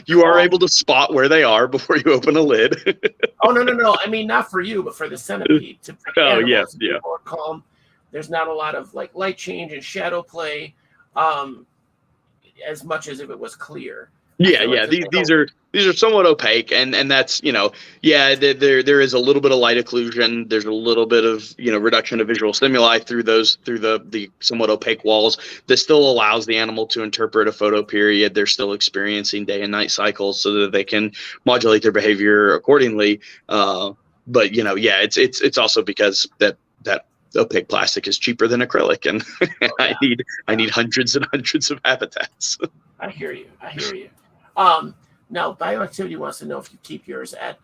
You are able to spot where they are before you open a lid. Oh, no. I mean, not for you, but for the centipede. More calm. There's not a lot of light change and shadow play, as much as if it was clear. These are somewhat opaque, and that's there is a little bit of light occlusion. There's a little bit of reduction of visual stimuli through the somewhat opaque walls that still allows the animal to interpret a photo period. They're still experiencing day and night cycles so that they can modulate their behavior accordingly. But it's also because that opaque plastic is cheaper than acrylic, and I need hundreds and hundreds of habitats. I hear you. Now, Bioactivity wants to know if you keep yours at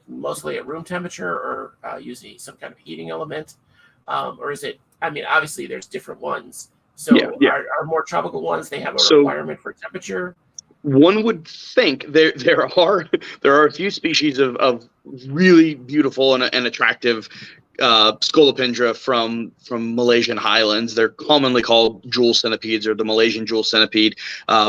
mostly at room temperature or using some kind of heating element, or is it? I mean, obviously there's different ones. So are more tropical ones? They have a requirement for temperature. One would think there are a few species of really beautiful and attractive scolopendra from Malaysian highlands. They're commonly called jewel centipedes or the Malaysian jewel centipede.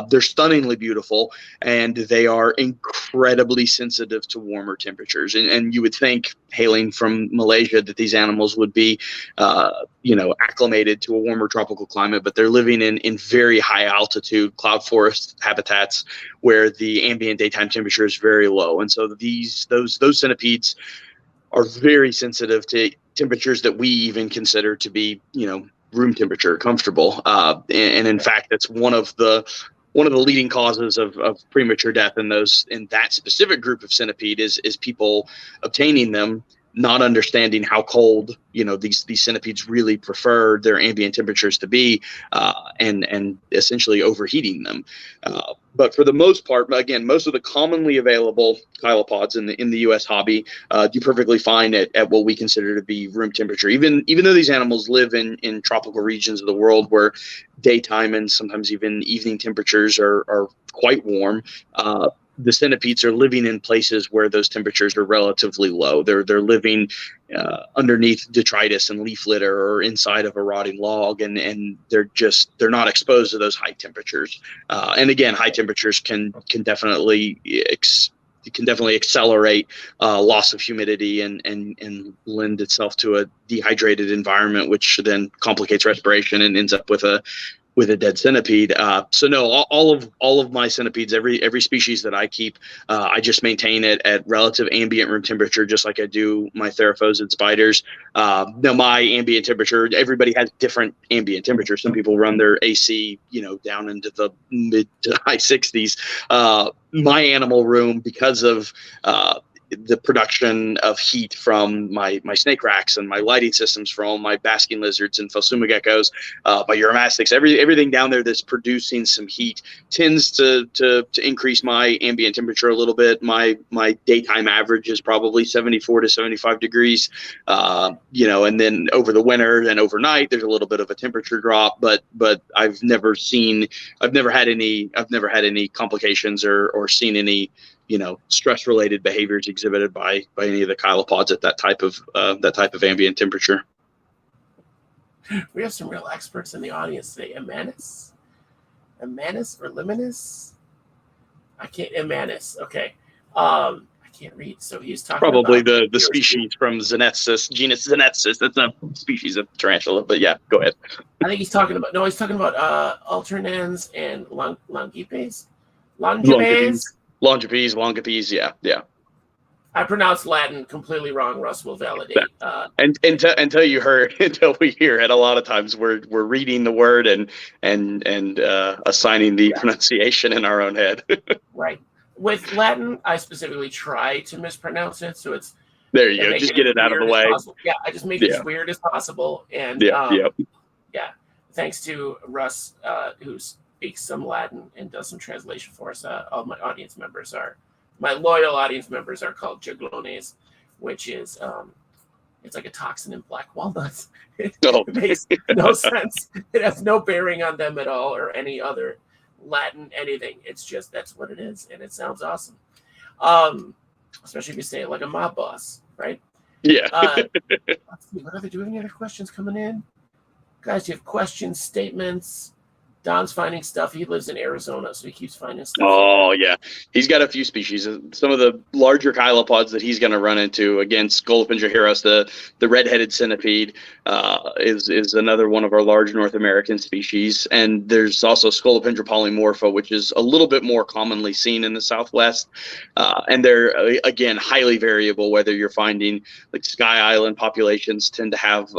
They're stunningly beautiful, and they are incredibly sensitive to warmer temperatures. And you would think, hailing from Malaysia, that these animals would be acclimated to a warmer tropical climate, but they're living in very high altitude cloud forest habitats where the ambient daytime temperature is very low. And so those centipedes are very sensitive to temperatures that we even consider to be, room temperature comfortable. And in fact, that's one of the leading causes of premature death in that specific group of centipede is people obtaining them, not understanding how cold, these centipedes really prefer their ambient temperatures to be, and essentially overheating them. But for the most part, again, most of the commonly available chilopods in the U.S. hobby do perfectly fine at what we consider to be room temperature. Even though these animals live in tropical regions of the world where daytime and sometimes even evening temperatures are quite warm, the centipedes are living in places where those temperatures are relatively low. They're living underneath detritus and leaf litter or inside of a rotting log, and they're not exposed to those high temperatures. And again, high temperatures can definitely it can definitely accelerate loss of humidity and lend itself to a dehydrated environment, which then complicates respiration and ends up with a dead centipede. So no, all of my centipedes, every species that I keep, I just maintain it at relative ambient room temperature, just like I do my theraphosid spiders. Now my ambient temperature, everybody has different ambient temperature. Some people run their AC, down into the mid to high 60s. My animal room, because of the production of heat from my snake racks and my lighting systems for all my basking lizards and phelsuma geckos, my uromastics, everything down there that's producing some heat tends to increase my ambient temperature a little bit. My daytime average is probably 74 to 75 degrees, and then over the winter and overnight there's a little bit of a temperature drop, but I've never had any complications or seen any stress related behaviors exhibited by any of the chilopods at that type of ambient temperature. We have some real experts in the audience today. Amanus or Liminus? Amanus. Okay. I can't read. So he's talking probably about the species from Xenetsis, genus Xenetsis. That's a species of tarantula, but yeah, go ahead. I think he's talking about alternans and longipes. Longipes, yeah. I pronounced Latin completely wrong. Russ will validate. Until we hear it, a lot of times we're reading the word and assigning the pronunciation in our own head. Right. With Latin, I specifically try to mispronounce it, so it's there. You go. Just get it out of the way. Yeah, I just make it as weird as possible, and thanks to Russ, who speaks some Latin and does some translation for us. All my loyal audience members are called jaglones, which is it's like a toxin in black walnuts. It makes no sense. It has no bearing on them at all or any other Latin anything. It's just that's what it is, and it sounds awesome. Especially if you say it like a mob boss, right? Yeah. Let's see. What other? Do we have any other questions coming in? Guys, you have questions, statements? Don's finding stuff. He lives in Arizona, so he keeps finding stuff. Oh, yeah. He's got a few species. Some of the larger chilopods that he's going to run into, again, Scolopendra heros, the red-headed centipede, is another one of our large North American species. And there's also Scolopendra polymorpha, which is a little bit more commonly seen in the Southwest. And they're, again, highly variable, whether you're finding, like, Sky Island populations tend to have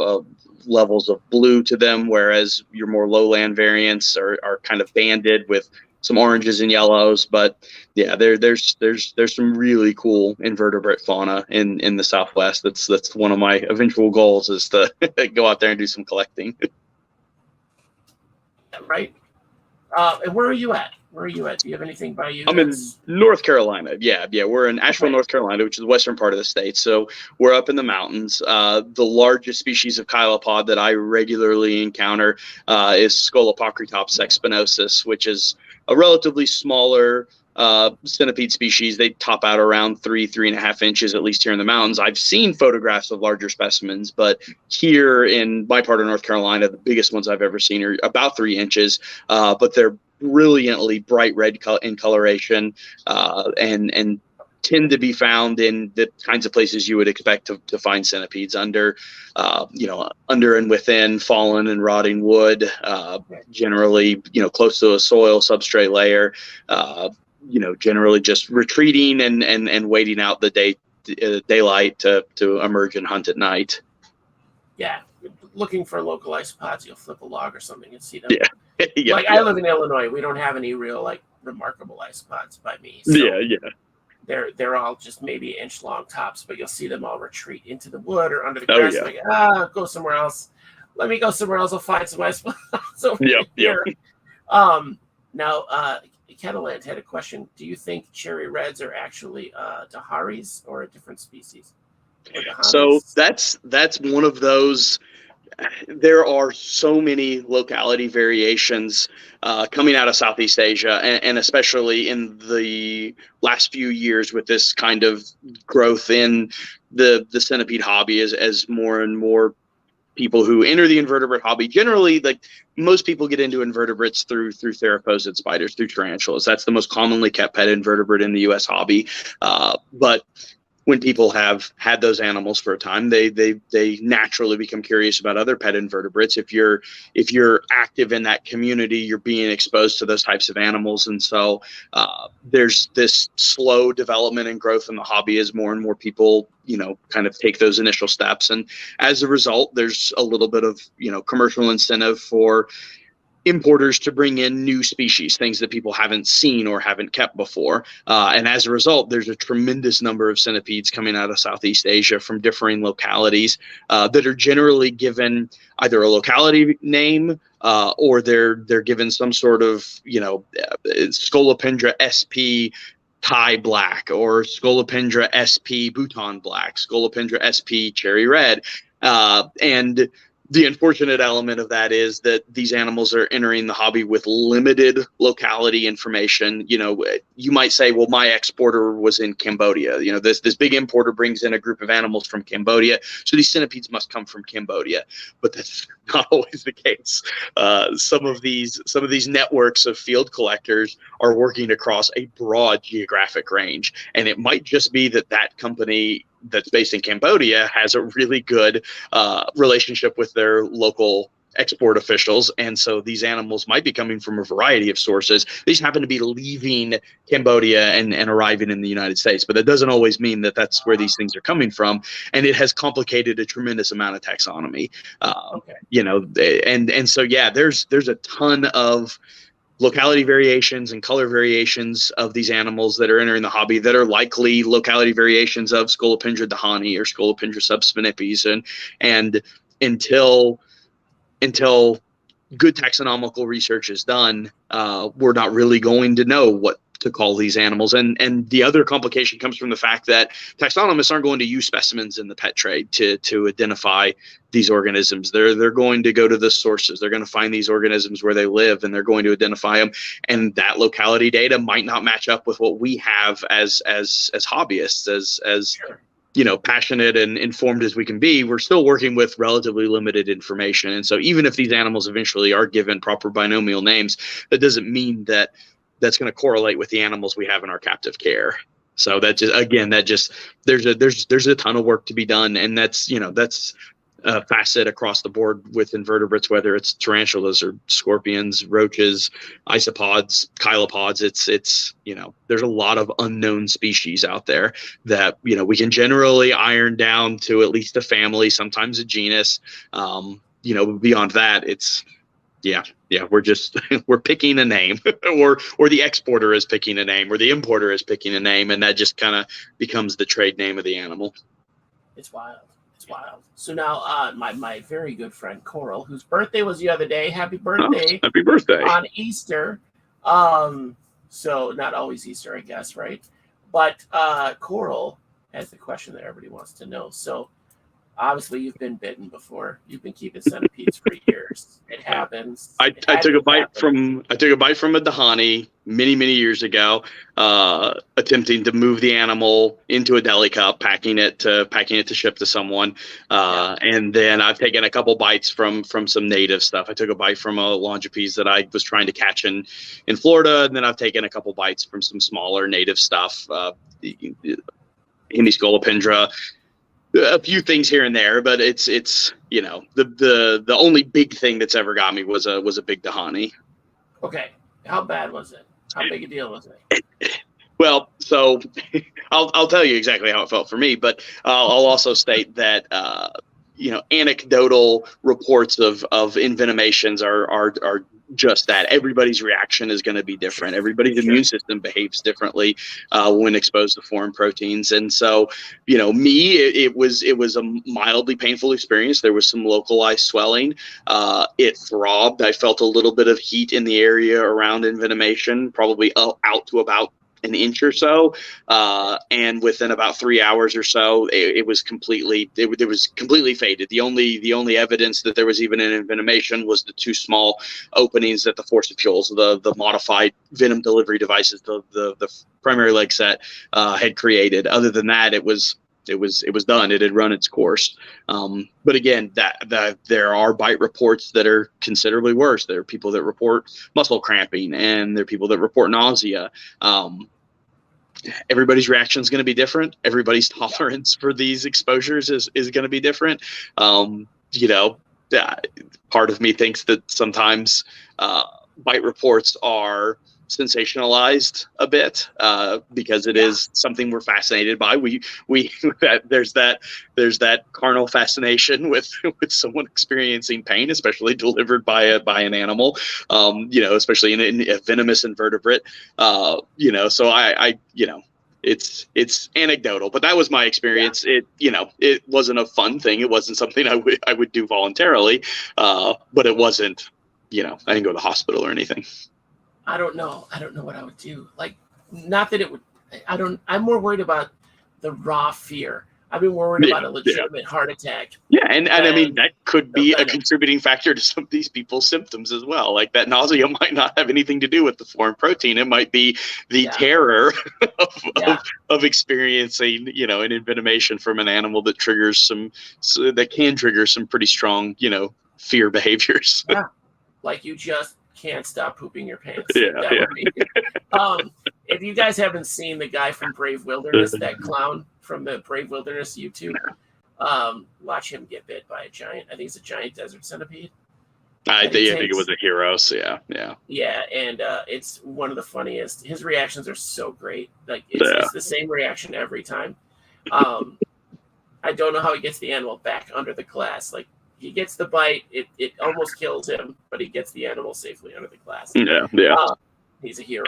levels of blue to them, whereas your more lowland variants are kind of banded with some oranges and yellows. But yeah, there's some really cool invertebrate fauna in the Southwest. That's one of my eventual goals, is to go out there and do some collecting. Right. And where are you at? Do you have anything by you? I'm in North Carolina. Yeah. We're in Asheville, North Carolina, which is the western part of the state. So we're up in the mountains. The largest species of chilopod that I regularly encounter is Scolopocrytops expanosus, which is a relatively smaller centipede species. They top out around 3.5 inches, at least here in the mountains. I've seen photographs of larger specimens, but here in my part of North Carolina, the biggest ones I've ever seen are about 3 inches, but they're brilliantly bright red in coloration, and tend to be found in the kinds of places you would expect to find centipedes, under and within fallen and rotting wood, generally, close to a soil substrate layer, generally just retreating and waiting out the daylight to emerge and hunt at night. Yeah, looking for local isopods, you'll flip a log or something and see them. Yeah. I live in Illinois. We don't have any real remarkable isopods by me. So they're all just maybe inch long tops, but you'll see them all retreat into the wood or under the grass. Go somewhere else. Let me go somewhere else. I'll find some isopods over here. Now, Kettleland had a question. Do you think cherry reds are actually Daharis or a different species? So that's one of those. There are so many locality variations coming out of Southeast Asia, and especially in the last few years with this kind of growth in the centipede hobby, as more and more people who enter the invertebrate hobby, generally, like most people get into invertebrates through therophosid spiders, through tarantulas. That's the most commonly kept pet invertebrate in the U.S. hobby. But when people have had those animals for a time, they naturally become curious about other pet invertebrates. If you're active in that community, you're being exposed to those types of animals, and so there's this slow development and growth in the hobby as more and more people, kind of take those initial steps. And as a result, there's a little bit of commercial incentive for importers to bring in new species, things that people haven't seen or haven't kept before. And as a result, there's a tremendous number of centipedes coming out of Southeast Asia from differing localities that are generally given either a locality name or they're given some sort of, scolopendra sp Thai black, or scolopendra sp Bhutan black, scolopendra sp cherry red. And the unfortunate element of that is that these animals are entering the hobby with limited locality information. You might say, well, my exporter was in Cambodia. This big importer brings in a group of animals from Cambodia, so these centipedes must come from Cambodia. But that's not always the case. Some of these networks of field collectors are working across a broad geographic range, and it might just be that company that's based in Cambodia has a really good relationship with their local export officials, and so these animals might be coming from a variety of sources. These happen to be leaving Cambodia and arriving in the United States, but that doesn't always mean that that's where these things are coming from, and it has complicated a tremendous amount of taxonomy. And so there's a ton of locality variations and color variations of these animals that are entering the hobby that are likely locality variations of Scolopendra dahani or Scolopendra subspinipes, and until good taxonomical research is done, we're not really going to know what to call these animals. And the other complication comes from the fact that taxonomists aren't going to use specimens in the pet trade to identify these organisms. They're going to go to the sources. They're going to find these organisms where they live, and they're going to identify them. And that locality data might not match up with what we have as hobbyists, as Sure. Passionate and informed as we can be. We're still working with relatively limited information. And so even if these animals eventually are given proper binomial names, that doesn't mean that that's going to correlate with the animals we have in our captive care. So there's a ton of work to be done, and that's a facet across the board with invertebrates, whether it's tarantulas or scorpions, roaches, isopods, chilopods. It's there's a lot of unknown species out there that we can generally iron down to at least a family, sometimes a genus. Beyond that, it's we're picking a name, or the exporter is picking a name, or the importer is picking a name, and that just kind of becomes the trade name of the animal. It's wild. So now, my very good friend Coral, whose birthday was the other day, happy birthday! Happy birthday on Easter. So not always Easter, I guess, right? But Coral has the question that everybody wants to know. So obviously, you've been bitten before. You've been keeping centipedes for years. It happens. I took a bite from a dahani many years ago, attempting to move the animal into a deli cup, packing it to ship to someone. And then I've taken a couple bites from some native stuff. I took a bite from a longipes that I was trying to catch in Florida, and then I've taken a couple bites from some smaller native stuff, Scolopendra. A few things here and there, but it's the only big thing that's ever got me was a big dahani. Okay, how bad was it? How big a deal was it? Well, so I'll tell you exactly how it felt for me, but I'll also state that anecdotal reports of envenomations are just that. Everybody's reaction is going to be different. Everybody's immune system behaves differently when exposed to foreign proteins. And so, it was a mildly painful experience. There was some localized swelling. It throbbed. I felt a little bit of heat in the area around envenomation, probably out to about an inch or so, and within about 3 hours or so, it was completely faded. The only evidence that there was even an envenomation was the two small openings that the forcipules, the modified venom delivery devices, the primary leg set had created. Other than that, it was it was done. It had run its course. But again, that there are bite reports that are considerably worse. There are people that report muscle cramping, and there are people that report nausea. Everybody's reaction is going to be different. Everybody's tolerance for these exposures is going to be different. Part of me thinks that sometimes bite reports are sensationalized a bit because it is something we're fascinated by. There's that carnal fascination with someone experiencing pain, especially delivered by an animal, especially in a venomous invertebrate. So I it's anecdotal, but that was my experience. It wasn't a fun thing. It wasn't something I would do voluntarily, but it wasn't, I didn't go to the hospital or anything. I don't know what I would do. Like, not that it would, I'm more worried about the raw fear. I've been worried about a legitimate heart attack. Yeah, and I mean, that could be a contributing factor to some of these people's symptoms as well. Like, that nausea might not have anything to do with the foreign protein. It might be the terror of experiencing, an envenomation from an animal that can trigger some pretty strong, fear behaviors. Yeah, like you just can't stop pooping your pants. If you guys haven't seen the guy from Brave Wilderness, that clown from the Brave Wilderness YouTube, watch him get bit by a giant. I think it's a giant desert centipede. I think it was a hero. So yeah, and it's one of the funniest. His reactions are so great. Like it's the same reaction every time. I don't know how he gets the animal back under the glass. Like, he gets the bite, it almost kills him, but he gets the animal safely under the glass. He's a hero.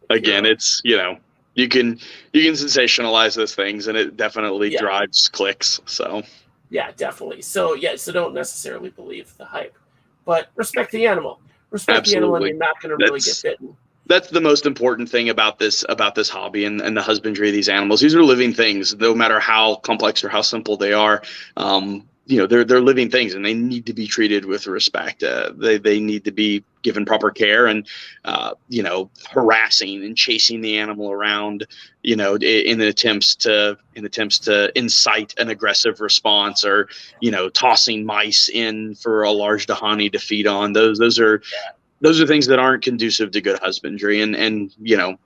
Again, it's you can sensationalize those things, and it definitely drives clicks. So yeah, definitely. So don't necessarily believe the hype, but respect the animal. Respect the animal, and you're not going to really get bitten. That's the most important thing about this hobby and the husbandry of these animals. These are living things, no matter how complex or how simple they are. They're living things, and they need to be treated with respect. They need to be given proper care, and harassing and chasing the animal around, in attempts to incite an aggressive response, or tossing mice in for a large dahani to feed on. Those are things that aren't conducive to good husbandry, and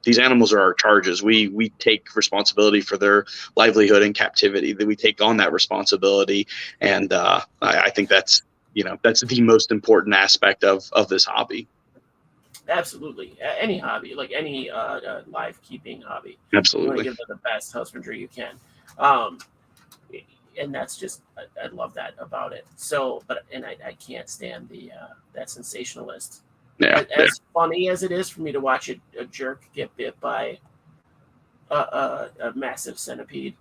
these animals are our charges. We take responsibility for their livelihood in captivity. That we take on that responsibility, and I think that's the most important aspect of this hobby. Absolutely, any hobby, like any live keeping hobby, absolutely, you want to give them the best husbandry you can. And that's just, I love that about it. So, I can't stand that sensationalist. As funny as it is for me to watch a jerk get bit by a massive centipede,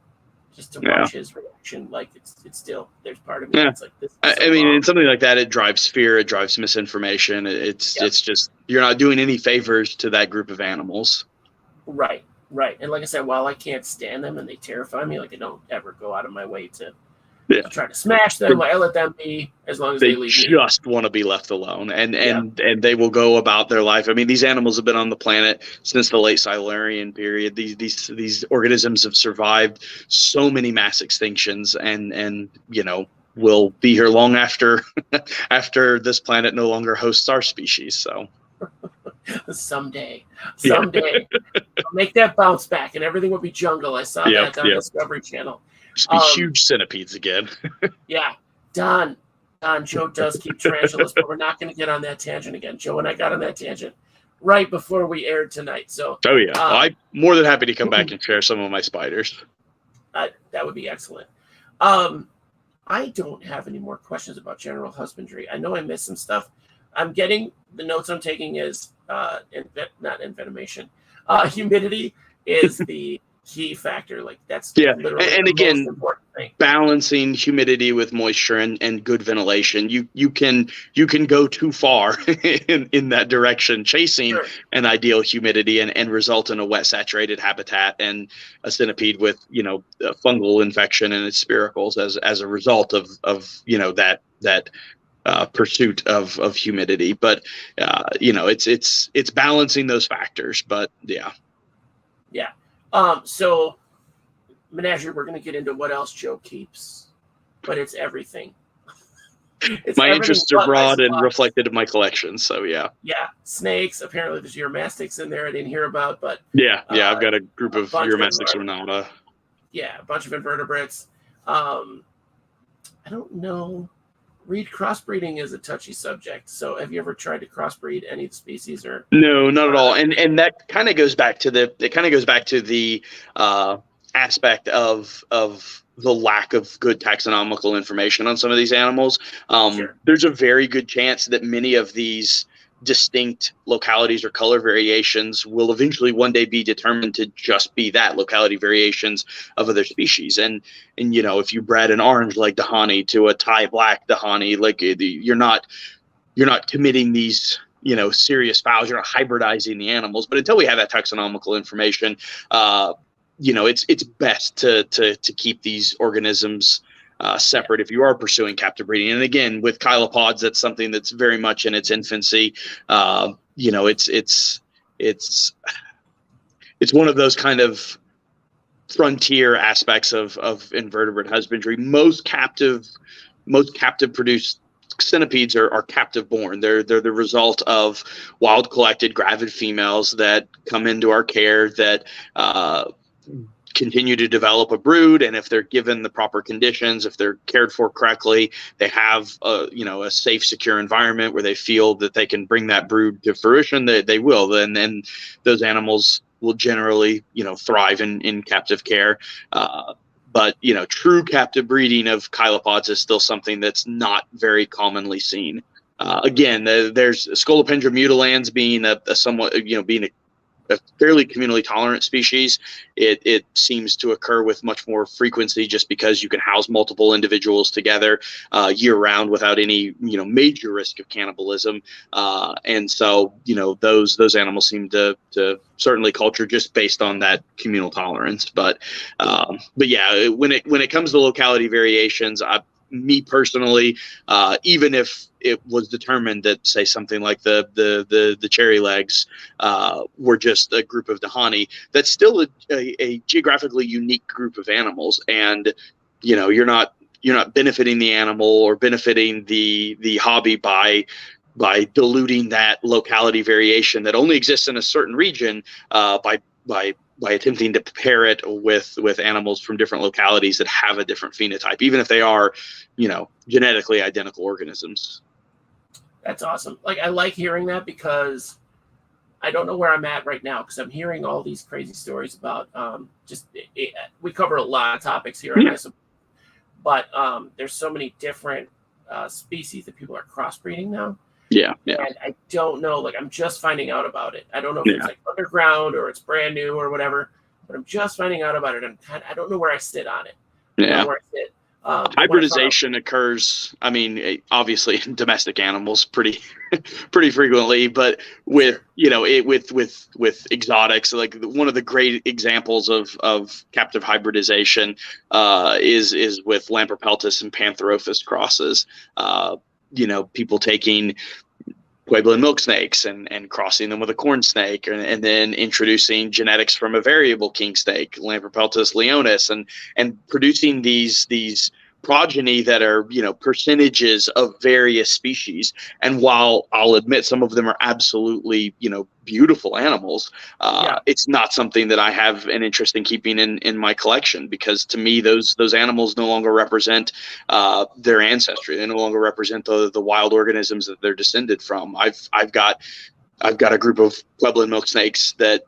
just to watch his reaction, like it's still, there's part of me that's like this. I mean, in something like that, it drives fear, it drives misinformation. It's just, you're not doing any favors to that group of animals. Right. And like I said, while I can't stand them and they terrify me, like I don't ever go out of my way to try to smash them. Like, I let them be, as long as they leave me. They just want to be left alone, and they will go about their life. I mean, these animals have been on the planet since the late Silurian period. These organisms have survived so many mass extinctions, and will be here long after this planet no longer hosts our species. So someday I'll make that bounce back, and everything will be jungle. I saw that on Discovery Channel. Just be huge centipedes again. Don, Joe does keep tarantulas, but we're not going to get on that tangent again. Joe and I got on that tangent right before we aired tonight. So I'm more than happy to come back and share some of my spiders. That would be excellent. I don't have any more questions about general husbandry. I know I missed some stuff. I'm getting, the notes I'm taking is not envenomation. Humidity is the key factor. Like, that's literally and again, most important thing. Balancing humidity with moisture and good ventilation. You can go too far in that direction, chasing an ideal humidity and result in a wet saturated habitat and a centipede with a fungal infection in its spiracles as a result of that pursuit of humidity. But it's balancing those factors. But so menagerie, we're going to get into what else Joe keeps, but it's everything. It's my everything interests are but broad and slugs. reflected in my collection. So yeah. Yeah, snakes. Apparently, there's uromastics in there I didn't hear about, but Yeah, I've got a group of bunch of uromastics ornata. yeah, a bunch of invertebrates. I don't know. Reed, crossbreeding is a touchy subject. So, have you ever tried to crossbreed any of the species, or No, not at all. And that kind of goes back to the aspect of the lack of good taxonomical information on some of these animals. Sure. There's a very good chance that many of these distinct localities or color variations will eventually one day be determined to just be that, locality variations of other species. And you know, if you bred an orange leg dahani to a Thai black dahani, like you're not committing these, you know, serious fouls. You're not hybridizing the animals. But until we have that taxonomical information, you know, it's best to keep these organisms separate if you are pursuing captive breeding. And again, with chilopods, that's something that's very much in its infancy. You know, it's one of those kind of frontier aspects of invertebrate husbandry. Most captive produced centipedes are captive born. They're the result of wild collected gravid females that come into our care that continue to develop a brood, and if they're given the proper conditions, if they're cared for correctly, they have a safe, secure environment where they feel that they can bring that brood to fruition, they will. And then those animals will generally, you know, thrive in captive care. But, you know, true captive breeding of chilopods is still something that's not very commonly seen. Again, there's Scolopendra mutilans being a somewhat, you know, being a fairly communally tolerant species. It seems to occur with much more frequency just because you can house multiple individuals together year round without any, you know, major risk of cannibalism. And so, you know, those animals seem to certainly culture just based on that communal tolerance. But yeah, when it comes to locality variations, me personally, even if it was determined that, say, something like the cherry legs were just a group of dahani, that's still a geographically unique group of animals, and you know, you're not benefiting the animal or benefiting the hobby by diluting that locality variation that only exists in a certain region by attempting to pair it with animals from different localities that have a different phenotype, even if they are, you know, genetically identical organisms. That's awesome. Like, I like hearing that because I don't know where I'm at right now because I'm hearing all these crazy stories about we cover a lot of topics here, yeah. But there's so many different species that people are crossbreeding now. Yeah. And I don't know, like, I'm just finding out about it. I don't know if it's like underground or it's brand new or whatever, but I'm just finding out about it. I don't know where I sit on it. Yeah. Where I sit. Hybridization occurs, I mean, obviously in domestic animals pretty frequently, but with, you know, with exotics, like one of the great examples of captive hybridization is with Lampropeltis and Pantherophis crosses. You know, people taking Puebloan milk snakes and crossing them with a corn snake, and then introducing genetics from a variable king snake, Lampropeltis leonis, and producing these progeny that are, you know, percentages of various species. And while I'll admit some of them are absolutely, you know, beautiful animals, it's not something that I have an interest in keeping in my collection, because to me those animals no longer represent their ancestry. They no longer represent the wild organisms that they're descended from. I've got a group of Puebloan milk snakes that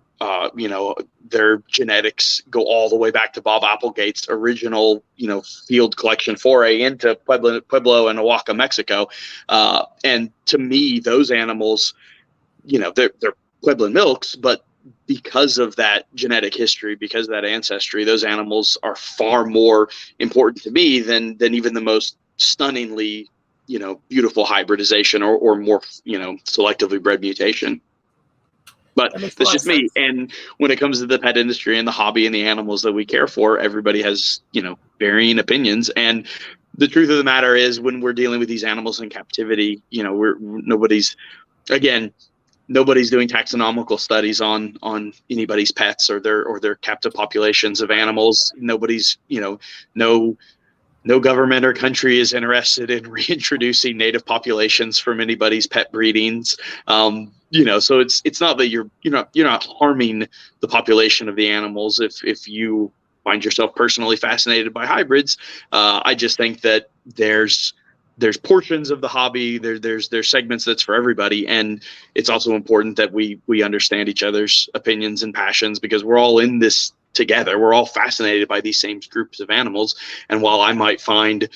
you know, their genetics go all the way back to Bob Applegate's original, you know, field collection foray into Pueblo and Oaxaca, Mexico. And to me, those animals, you know, they're Puebloan milks, but because of that genetic history, because of that ancestry, those animals are far more important to me than even the most stunningly, you know, beautiful hybridization or more, you know, selectively bred mutation. But that's just me. And when it comes to the pet industry and the hobby and the animals that we care for, everybody has, you know, varying opinions. And the truth of the matter is, when we're dealing with these animals in captivity, you know, nobody's, again, nobody's doing taxonomical studies on anybody's pets or their captive populations of animals. Nobody's, no government or country is interested in reintroducing native populations from anybody's pet breedings. So it's not that you're not harming the population of the animals if you find yourself personally fascinated by hybrids. I just think that there's portions of the hobby, there's segments that's for everybody, and it's also important that we understand each other's opinions and passions, because we're all in this together. We're all fascinated by these same groups of animals. And while I might find,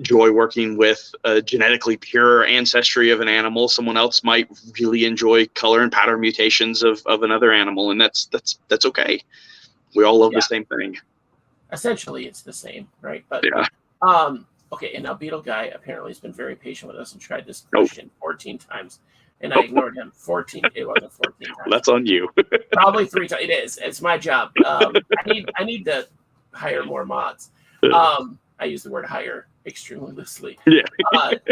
joy working with a genetically pure ancestry of an animal, someone else might really enjoy color and pattern mutations of another animal, and that's okay. We all love the same thing. Essentially, it's the same, right? But okay, and now Beetle Guy apparently has been very patient with us and tried this question 14 times. And I ignored him 14. It wasn't 14 times. That's on you. Probably 3 times. It is. It's my job. I need to hire more mods. I use the word hire extremely loosely. Yeah.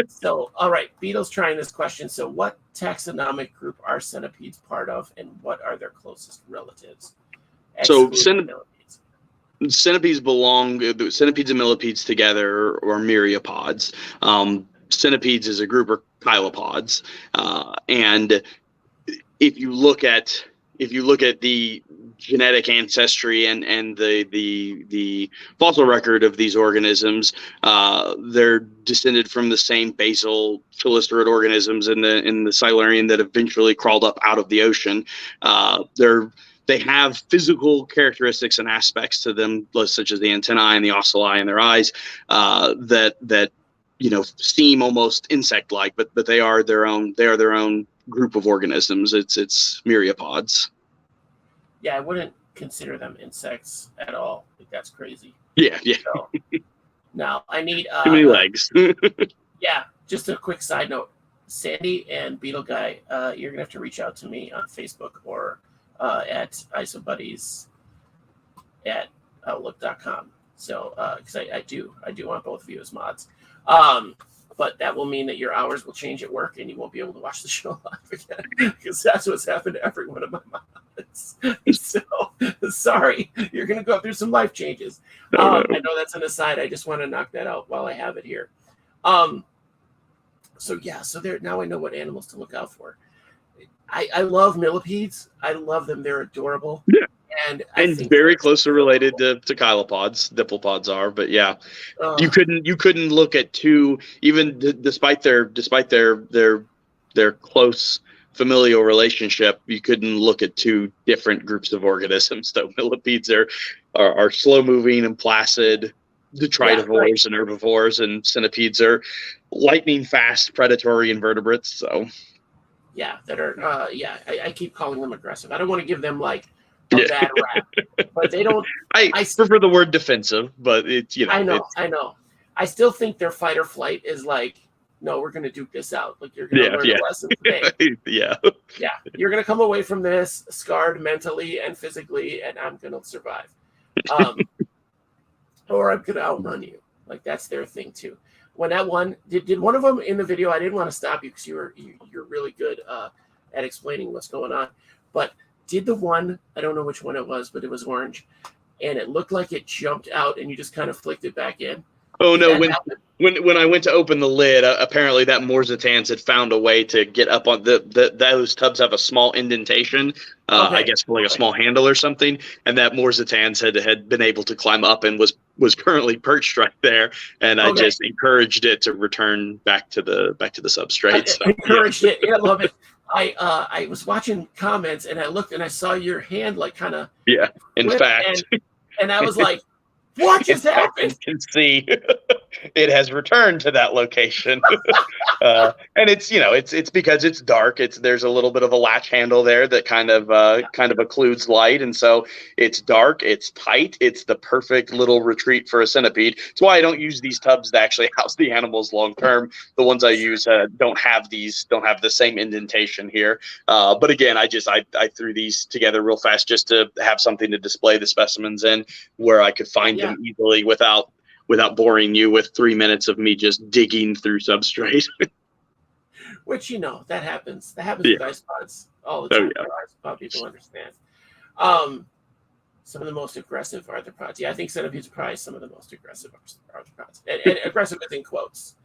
So, all right. Beetle's trying this question. So, what taxonomic group are centipedes part of, and what are their closest relatives? So, centipedes and millipedes together are myriapods. Centipedes as a group are chilopods, and if you look at the genetic ancestry and the fossil record of these organisms, they're descended from the same basal chelicerate organisms in the Silurian that eventually crawled up out of the ocean. They have physical characteristics and aspects to them, such as the antennae and the ocelli in their eyes, that seem almost insect-like, but they are their own group of organisms. It's myriapods. Yeah, I wouldn't consider them insects at all. Like, that's crazy. Yeah. So, now I need too many legs. Yeah, just a quick side note. Sandy and Beetle Guy, you're gonna have to reach out to me on Facebook or at isobuddies@outlook.com. So, because I do want both of you as mods. But that will mean that your hours will change at work and you won't be able to watch the show live again, because that's what's happened to every one of my mods. So, sorry, you're going to go through some life changes. I know that's an aside. I just want to knock that out while I have it here. So there, now I know what animals to look out for. I love millipedes. I love them. They're adorable. Yeah. And very closely related to chilopods. Diplopods are, but yeah, you couldn't look at two, even despite their close familial relationship. You couldn't look at two different groups of organisms. So millipedes are slow moving and placid detritivores and herbivores, and centipedes are lightning fast predatory invertebrates. So that are I keep calling them aggressive. I don't want to give them like a bad rap, but they don't. I prefer the word defensive, but it's I know. I still think their fight or flight is like, no, we're going to duke this out. Like, you're going to learn a lesson today. Yeah. You're going to come away from this scarred mentally and physically, and I'm going to survive. Or I'm going to outrun you. Like, that's their thing too. When that one did one of them in the video, I didn't want to stop you because you're really good at explaining what's going on, but did the one, I don't know which one it was, but it was orange, and it looked like it jumped out, and you just kind of flicked it back in? Oh, no, when I went to open the lid, apparently that Morsitans had found a way to get up on those tubs have a small indentation, I guess like a small handle or something, and that Morsitans had been able to climb up and was currently perched right there, and I just encouraged it to return back to the substrate. So, encouraged it. I love it. I was watching comments and I looked and I saw your hand like kind of in fact, and I was like, what just happened? You can see it has returned to that location. And it's because it's dark. There's a little bit of a latch handle there that kind of occludes light. And so it's dark, it's tight. It's the perfect little retreat for a centipede. It's why I don't use these tubs to actually house the animals long term. The ones I use don't have the same indentation here. But again, I threw these together real fast just to have something to display the specimens in where I could find them easily without boring you with 3 minutes of me just digging through substrate. which, that happens. That happens Yeah. with isopods all the Oh, time. yeah. Isopod people understand. Some of the most aggressive arthropods. Yeah, I think centipedes are probably some of the most aggressive arthropods. And aggressive is in quotes.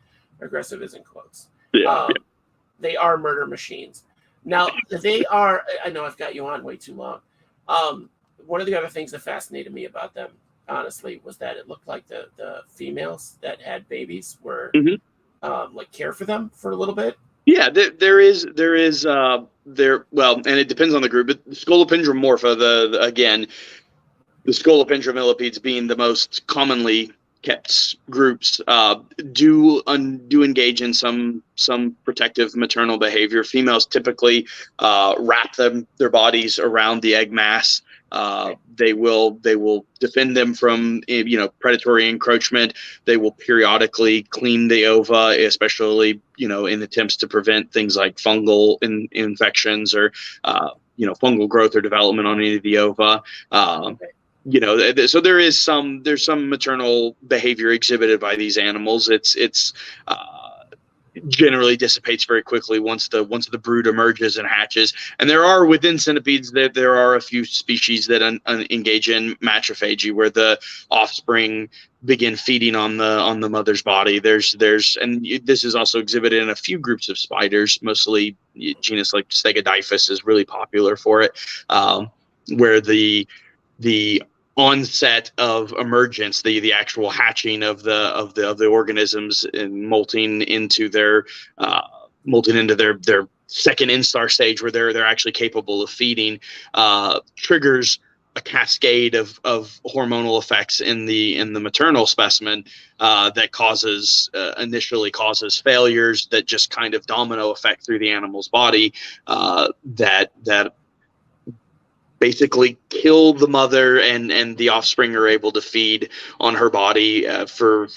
Aggressive is in quotes. Yeah. They are murder machines. Now, they are, I know I've got you on way too long. One of the other things that fascinated me about them, honestly, was that it looked like the females that had babies were like care for them for a little bit. Yeah, there is well, and it depends on the group, but scolopendra morpha, the scolopendra millipedes being the most commonly kept groups, do engage in some protective maternal behavior. Females typically wrap their bodies around the egg mass. They will defend them from predatory encroachment. They will periodically clean the ova, especially in attempts to prevent things like fungal infections or fungal growth or development on any of the ova. So there's some maternal behavior exhibited by these animals. It's generally dissipates very quickly once the brood emerges and hatches. And there are within centipedes there are a few species that engage in matrophagy, where the offspring begin feeding on the mother's body. There's and this is also exhibited in a few groups of spiders, mostly genus like Stegodiphyus is really popular for it, where the onset of emergence, the actual hatching of the organisms and molting into their second instar stage, where they're actually capable of feeding, triggers a cascade of hormonal effects in the maternal specimen that initially causes failures that just kind of domino effect through the animal's body, that basically kill the mother, and the offspring are able to feed on her body for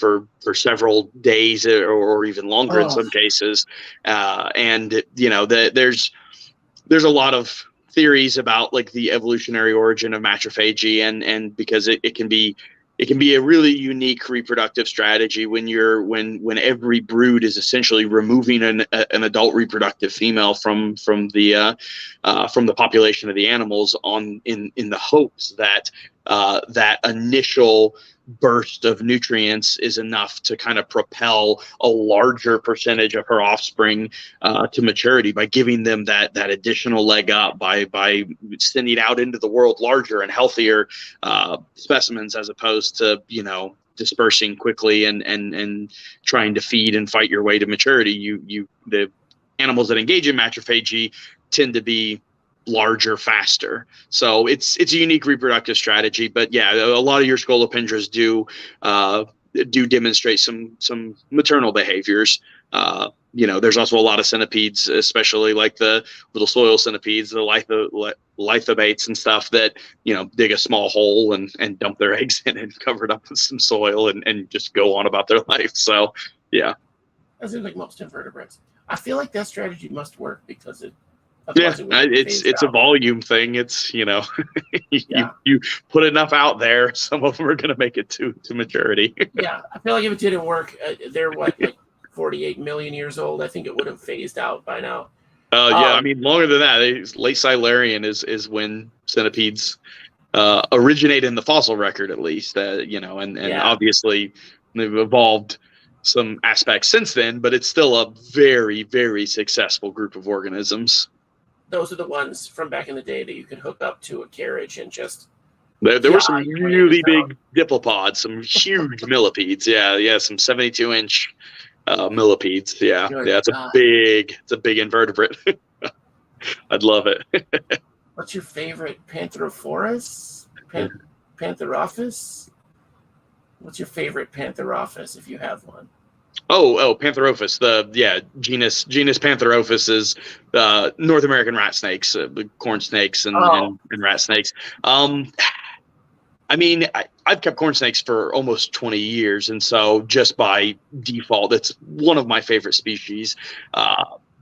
several days or even longer in some cases. And there's a lot of theories about like the evolutionary origin of matrophagy, and because it can be a really unique reproductive strategy when every brood is essentially removing an adult reproductive female from the population of the animals in the hopes that that initial burst of nutrients is enough to kind of propel a larger percentage of her offspring to maturity, by giving them that additional leg up, by sending out into the world larger and healthier specimens, as opposed to dispersing quickly and trying to feed and fight your way to maturity. The animals that engage in matrophagy tend to be larger, faster. So it's a unique reproductive strategy. But yeah, a lot of your scolopendras do demonstrate some maternal behaviors. There's also a lot of centipedes, especially like the little soil centipedes, the lithobates and stuff, that dig a small hole and dump their eggs in and cover it up with some soil and just go on about their life. So yeah, as in like most invertebrates. I feel like that strategy must work because it's a volume thing. It's you put enough out there, some of them are going to make it to maturity. Yeah, I feel like if it didn't work, they're like 48 million years old. I think it would have phased out by now. I mean longer than that. Late Silurian is when centipedes originate in the fossil record, at least. Obviously they've evolved some aspects since then, but it's still a very, very successful group of organisms. Those are the ones from back in the day that you could hook up to a carriage and just. There were some really big diplopods, some huge millipedes. Yeah, some 72-inch millipedes. Yeah, it's a big invertebrate. I'd love it. What's your favorite Pantherophorus? Pantherophis? What's your favorite Pantherophis, if you have one? Oh, Pantherophis. Genus Pantherophis is North American rat snakes, corn snakes and rat snakes. I mean, I've kept corn snakes for almost 20 years, and so just by default, it's one of my favorite species.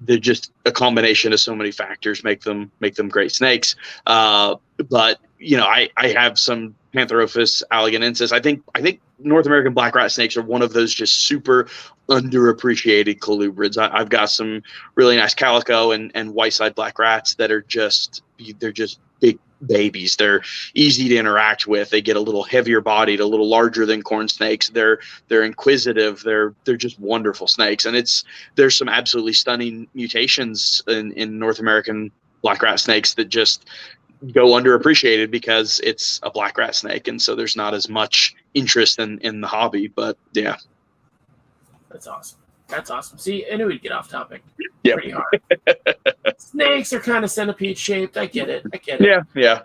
They're just a combination of so many factors make them great snakes. But I have some Pantherophis alleganensis. I think North American black rat snakes are one of those just super underappreciated colubrids. I've got some really nice calico and white-side black rats that are just big babies. They're easy to interact with. They get a little heavier bodied, a little larger than corn snakes. They're inquisitive. They're just wonderful snakes. And there's some absolutely stunning mutations in North American black rat snakes that just go underappreciated because it's a black rat snake, and so there's not as much interest in the hobby. But yeah, that's awesome. See, I knew we'd get off topic. Yeah, pretty hard. Snakes are kind of centipede shaped. I get it. Yeah.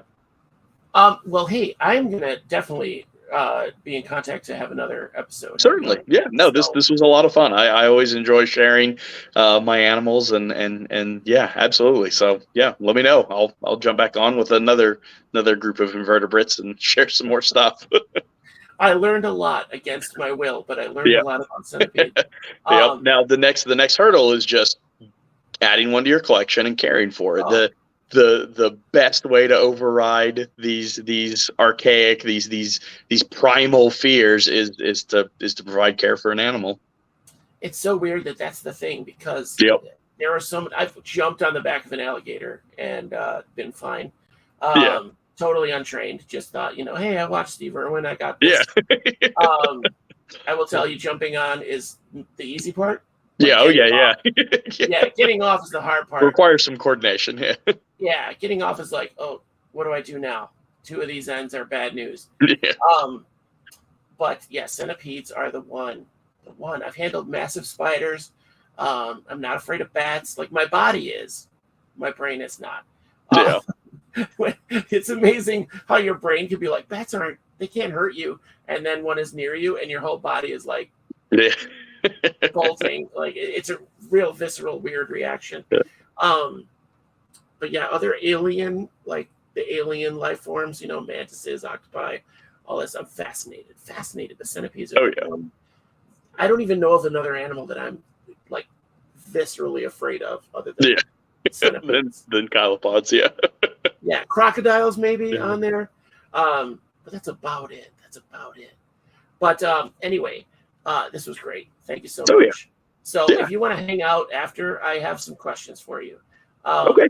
Well, hey, I'm gonna definitely be in contact to have another episode. Certainly. Yeah. No, this was a lot of fun. I always enjoy sharing my animals and yeah, absolutely. So yeah, let me know. I'll jump back on with another group of invertebrates and share some more stuff. I learned a lot against my will, but I learned a lot about centipede. Now the next hurdle is just adding one to your collection and caring for it. The best way to override these archaic, these primal fears is to provide care for an animal. It's so weird that's the thing, because there are some. I've jumped on the back of an alligator and been fine. Totally untrained. Just thought, hey, I watched Steve Irwin. I got this. Yeah. I will tell you, jumping on is the easy part. Yeah. Getting off is the hard part. It requires some coordination. Yeah. Yeah, getting off is like, oh, what do I do now? 2 of these ends are bad news. Yeah. But yeah, centipedes are the one. I've handled massive spiders. I'm not afraid of bats. Like, my body is. My brain is not. Yeah. It's amazing how your brain can be like, bats they can't hurt you. And then one is near you and your whole body is like bolting. Like, it's a real visceral, weird reaction. Yeah. But yeah, other alien, like the alien life forms, mantises, octopi, all this. I'm fascinated. The centipedes are I don't even know of another animal that I'm like viscerally afraid of other than centipedes. than copepods, Yeah, crocodiles maybe on there. But that's about it. But anyway, this was great. Thank you so much. Yeah. So if you want to hang out after, I have some questions for you. Okay.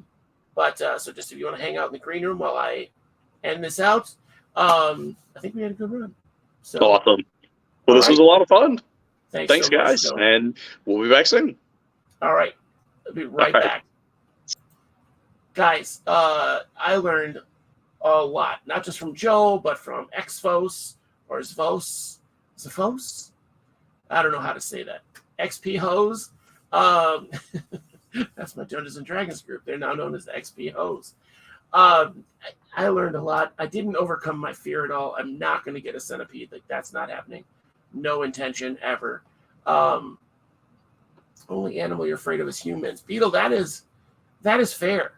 But so just if you want to hang out in the green room while I end this out, I think we had a good run. So awesome. Well, this was a lot of fun. Thanks so guys. Much, and we'll be back soon. All right. I'll be right back. Guys, I learned a lot, not just from Joe, but from Xfos or Zvos. Zvos? I don't know how to say that. XP Hose. That's my Dungeons and Dragons group. They're now known as the XP Hose. I learned a lot. I didn't overcome my fear at all. I'm not going to get a centipede. Like, that's not happening. No intention ever. Only animal you're afraid of is humans. Beetle, that is fair.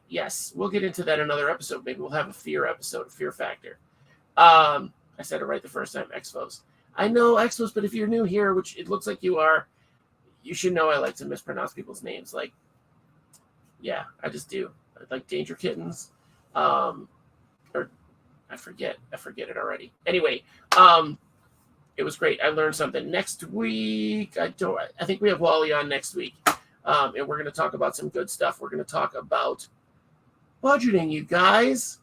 Yes, we'll get into that in another episode. Maybe we'll have a fear episode, a fear factor. I said it right the first time, Xfos. I know Xfos, but if you're new here, which it looks like you are, you should know I like to mispronounce people's names. Like, yeah, I just do. I like Danger Kittens. Or I forget it already. Anyway, it was great. I learned something. Next week, I think we have Wally on next week. And we're going to talk about some good stuff. We're going to talk about budgeting, you guys.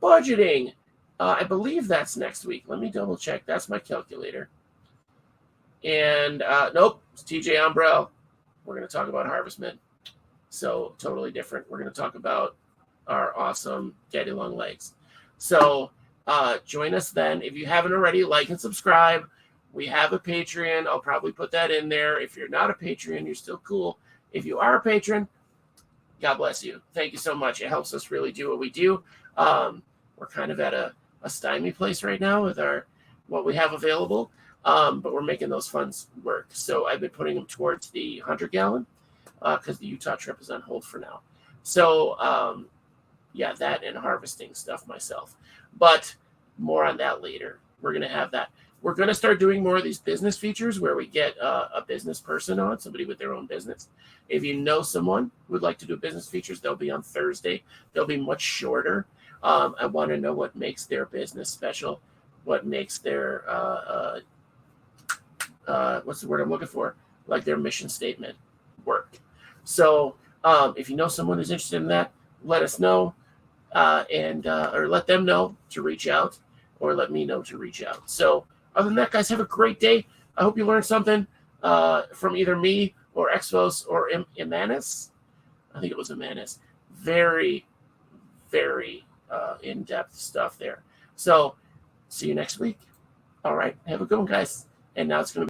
Budgeting. I believe that's next week. Let me double check. That's my calculator. And nope, it's TJ Umbrell. We're going to talk about Harvestmen. So totally different. We're going to talk about our awesome daddy long legs. So join us then. If you haven't already, like and subscribe. We have a Patreon. I'll probably put that in there. If you're not a Patreon, you're still cool. If you are a patron, God bless you. Thank you so much. It helps us really do what we do. We're kind of at a stymie place right now with what we have available. But we're making those funds work. So I've been putting them towards the 100-gallon because the Utah trip is on hold for now. So, that and harvesting stuff myself. But more on that later. We're going to have that. We're going to start doing more of these business features where we get a business person on, somebody with their own business. If you know someone who would like to do business features, they'll be on Thursday. They'll be much shorter. I want to know what makes their business special, what makes their what's the word I'm looking for? Like their mission statement work. So if you know someone who's interested in that, let us know, or let them know to reach out, or let me know to reach out. So other than that, guys, have a great day. I hope you learned something from either me or Expos or Imanis. I think it was Imanis. Very, very in-depth stuff there. So see you next week. All right, have a good one, guys. And now it's going to be